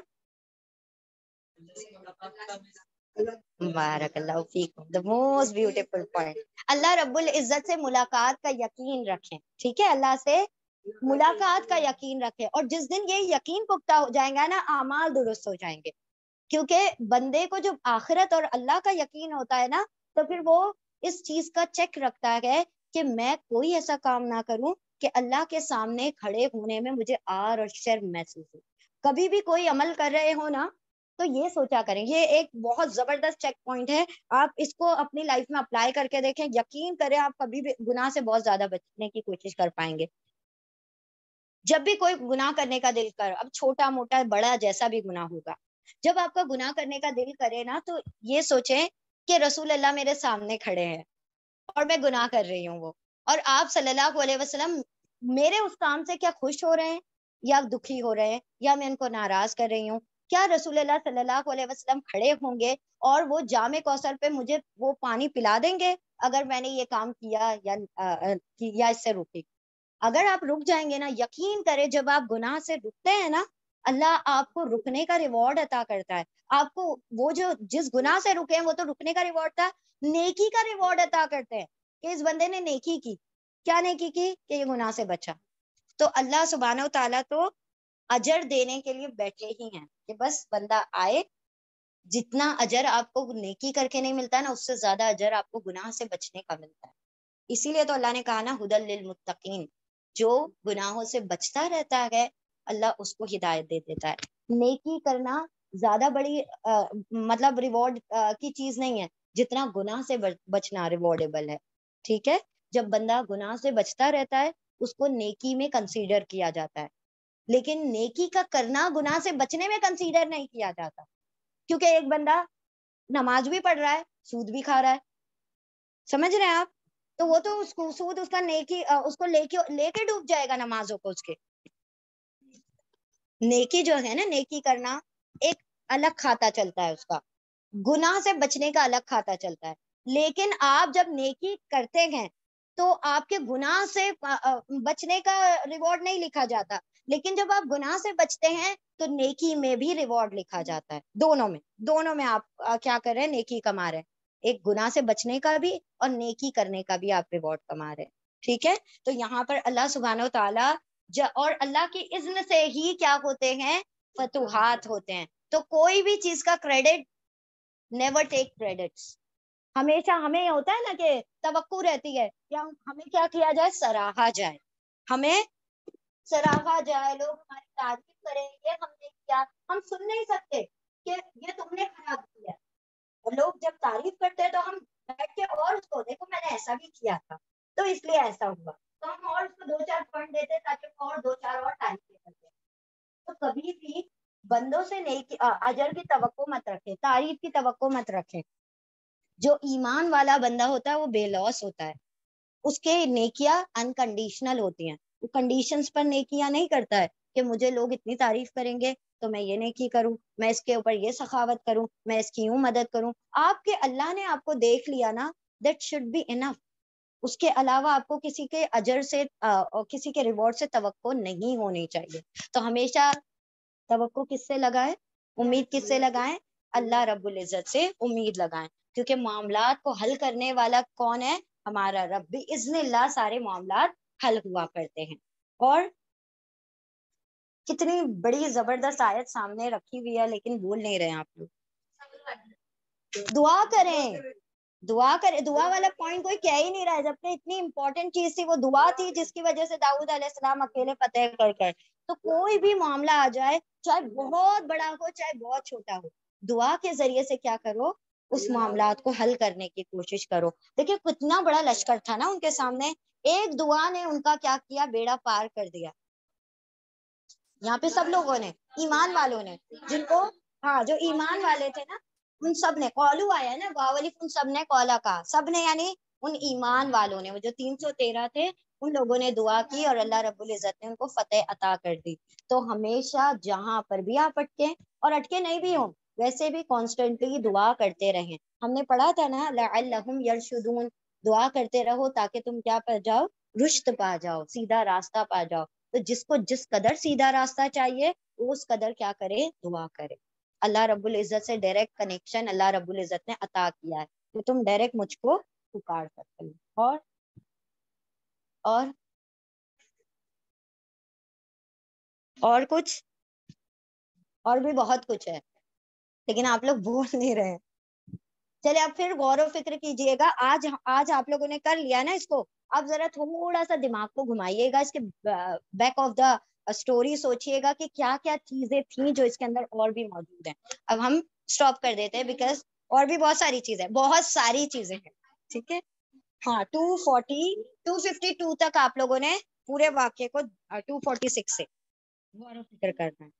بارک اللہ فیکم، the most beautiful point. اللہ رب العزت سے ملاقات کا یقین رکھیں. ٹھیک ہے. اللہ سے ملاقات کا یقین رکھیں، اور جس دن یہ یقین پختہ ہو جائے گا نا، اعمال درست ہو جائیں گے. کیونکہ بندے کو جب آخرت اور اللہ کا یقین ہوتا ہے نا، تو پھر وہ اس چیز کا چیک رکھتا ہے کہ میں کوئی ایسا کام نہ کروں کہ اللہ کے سامنے کھڑے ہونے میں مجھے آر اور شرم محسوس ہو. کبھی بھی کوئی عمل کر رہے ہو نا، تو یہ سوچا کریں. یہ ایک بہت زبردست چیک پوائنٹ ہے، آپ اس کو اپنی لائف میں اپلائی کر کے دیکھیں. یقین کریں آپ کبھی بھی گناہ سے بہت زیادہ بچنے کی کوشش کر پائیں گے. جب بھی کوئی گناہ کرنے کا دل کر، اب چھوٹا موٹا بڑا جیسا بھی گناہ ہوگا، جب آپ کا گناہ کرنے کا دل کرے نا، تو یہ سوچیں کہ رسول اللہ میرے سامنے کھڑے ہیں اور میں گناہ کر رہی ہوں وہ، اور آپ صلی اللہ علیہ وسلم میرے اس کام سے کیا خوش ہو رہے ہیں یا دکھی ہو رہے ہیں، یا میں ان کو ناراض کر رہی ہوں. کیا رسول اللہ صلی اللہ علیہ وسلم کھڑے ہوں گے اور وہ جام کوثر پہ مجھے وہ پانی پلا دیں گے اگر میں نے یہ کام کیا یا اس سے رکی؟ اگر آپ رک جائیں گے نا، یقین کرے جب آپ گناہ سے رکتے ہیں نا، اللہ آپ کو رکنے کا ریوارڈ عطا کرتا ہے. آپ کو وہ جو جس گناہ سے رکے ہیں وہ تو رکنے کا ریوارڈ تھا، نیکی کا ریوارڈ عطا کرتے ہیں کہ اس بندے نے نیکی کی. کیا نیکی کی؟ کہ یہ گناہ سے بچا. تو اللہ سبحانہ و تعالیٰ تو اجر دینے کے لیے بیٹھے ہی ہیں کہ بس بندہ آئے. جتنا اجر آپ کو نیکی کر کے نہیں ملتا نا، اس سے زیادہ اجر آپ کو گناہ سے بچنے کا ملتا ہے. اسی لیے تو اللہ نے کہا نا ہدی للمتقین، جو گناہوں سے بچتا رہتا ہے اللہ اس کو ہدایت دے دیتا ہے. نیکی کرنا زیادہ بڑی مطلب ریوارڈ کی چیز نہیں ہے جتنا گناہ سے بچنا ریوارڈیبل ہے. ٹھیک ہے. جب بندہ گناہ سے بچتا رہتا ہے اس کو نیکی میں کنسیڈر کیا جاتا ہے، لیکن نیکی کا کرنا گناہ سے بچنے میں کنسیڈر نہیں کیا جاتا. کیونکہ ایک بندہ نماز بھی پڑھ رہا ہے، سود بھی کھا رہا ہے، سمجھ رہے ہیں آپ؟ تو وہ تو اس کو سود اس کا نیکی اس کو لے کے ڈوب جائے گا نمازوں کو اس کے. نیکی جو ہے نا، نیکی کرنا ایک الگ کھاتا چلتا ہے اس کا، گناہ سے بچنے کا الگ کھاتا چلتا ہے. لیکن آپ جب نیکی کرتے ہیں تو آپ کے گناہ سے بچنے کا ریوارڈ نہیں لکھا جاتا، لیکن جب آپ گناہ سے بچتے ہیں تو نیکی میں بھی ریوارڈ لکھا جاتا ہے. دونوں میں آپ کیا کر رہے ہیں؟ نیکی کما رہے ہیں. ایک گناہ سے بچنے کا بھی اور نیکی کرنے کا بھی آپ ریوارڈ کما رہے ہیں. ٹھیک ہے. تو یہاں پر اللہ سبحانہ و تعالیٰ اور اللہ کی اذن سے ہی کیا ہوتے ہیں؟ فتوحات ہوتے ہیں. تو کوئی بھی چیز کا کریڈٹ نیور ٹیک کریڈٹس. ہمیشہ ہمیں ہوتا ہے نا کہ توقع رہتی ہے کہ ہمیں کیا کیا جائے، سراہا جائے، ہمیں سراہا جائے، لوگ ہماری تعریف کریں، یہ ہم نے کیا. ہم سن نہیں سکتے کہ یہ تم نے خراب کیا. اور لوگ جب تعریف کرتے ہیں تو ہم بیٹھ کے اور اس کو دیکھو میں نے ایسا بھی کیا تھا تو اس لیے ایسا ہوا، تو ہم اور اس کو 2-4 پوائنٹ دیتے تاکہ اور 2-4 اور تعریف کر سکیں. تو کبھی بھی بندوں سے نہیں اجر کی توقع مت رکھے، تعریف کی توقع مت رکھے. جو ایمان والا بندہ ہوتا ہے وہ بے لوس ہوتا ہے، اس کے نیکیاں انکنڈیشنل ہوتی ہیں، وہ کنڈیشنز پر نیکیاں نہیں کرتا ہے کہ مجھے لوگ اتنی تعریف کریں گے تو میں یہ نیکی کروں، میں اس کے اوپر یہ سخاوت کروں، میں اس کی یوں مدد کروں. آپ کے اللہ نے آپ کو دیکھ لیا نا، دیٹ شوڈ بی انف. اس کے علاوہ آپ کو کسی کے اجر سے کسی کے ریوارڈ سے توقع نہیں ہونی چاہیے. تو ہمیشہ توقع کس سے لگائیں، امید کس سے لگائیں؟ اللہ رب العزت سے امید لگائیں، کیونکہ معاملات کو حل کرنے والا کون ہے؟ ہمارا رب. بھی اذن اللہ سارے معاملات حل ہوا کرتے ہیں. اور کتنی بڑی زبردست آیت سامنے رکھی ہوئی ہے لیکن بول نہیں رہے ہیں آپ لوگ. دعا کریں، دعا کریں. دعا والا پوائنٹ کوئی کہہ ہی نہیں رہا ہے، جبکہ اتنی امپورٹنٹ چیز تھی وہ دعا تھی جس کی وجہ سے داؤد علیہ السلام اکیلے فتح کر گئے. تو کوئی بھی معاملہ آ جائے، چاہے بہت بڑا ہو چاہے بہت چھوٹا ہو، دعا کے ذریعے سے کیا کرو، اس معاملات کو حل کرنے کی کوشش کرو. دیکھیں کتنا بڑا لشکر تھا نا ان کے سامنے، ایک دعا نے ان کا کیا کیا، بیڑا پار کر دیا. یہاں پہ سب لوگوں نے، ایمان والوں نے، جن کو ہاں جو ایمان والے تھے نا ان سب نے قولو آیا نا، واولف ان سب نے قولا کہا، سب نے یعنی ان ایمان والوں نے، وہ جو 313 تھے ان لوگوں نے دعا کی اور اللہ رب العزت نے ان کو فتح عطا کر دی. تو ہمیشہ جہاں پر بھی آپ اٹکیں، اور اٹکے نہیں بھی ہوں ویسے بھی کانسٹنٹلی دعا کرتے رہیں. ہم نے پڑھا تھا نا لعلہم یرشدون، دعا کرتے رہو تاکہ تم کیا پا جاؤ، رشد پا جاؤ، سیدھا راستہ پا جاؤ. تو جس کو جس قدر سیدھا راستہ چاہیے وہ اس قدر کیا کرے، دعا کرے. اللہ رب العزت سے ڈائریکٹ کنیکشن اللہ رب العزت نے عطا کیا ہے کہ تم ڈائریکٹ مجھ کو پکار سکتے ہو. اور کچھ، اور بھی بہت کچھ ہے لیکن آپ لوگ بول نہیں رہے. چلے اب پھر غور و فکر کیجئے گا. آج آپ لوگوں نے کر لیا نا اس کو، اب ذرا تھوڑا سا دماغ کو گھمائیے گا، اس کے بیک آف دا اسٹوری سوچئے گا کہ کیا کیا چیزیں تھیں جو اس کے اندر اور بھی موجود ہیں. اب ہم اسٹاپ کر دیتے ہیں بیکاز اور بھی بہت ساری چیزیں، بہت ساری چیزیں ہیں. ٹھیک ہے، ہاں 252 تک آپ لوگوں نے پورے واقعے کو 246 سے غور و فکر کرنا ہے.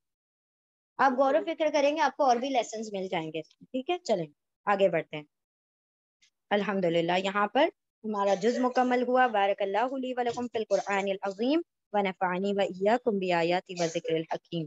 آپ غور و فکر کریں گے آپ کو اور بھی لیسنز مل جائیں گے. ٹھیک ہے، چلیں آگے بڑھتے ہیں. الحمدللہ یہاں پر ہمارا جز مکمل ہوا. بارک اللہ لی ولکم فی القرآن العظیم ونفعنی وإیاکم بآیات و ذکر الحکیم.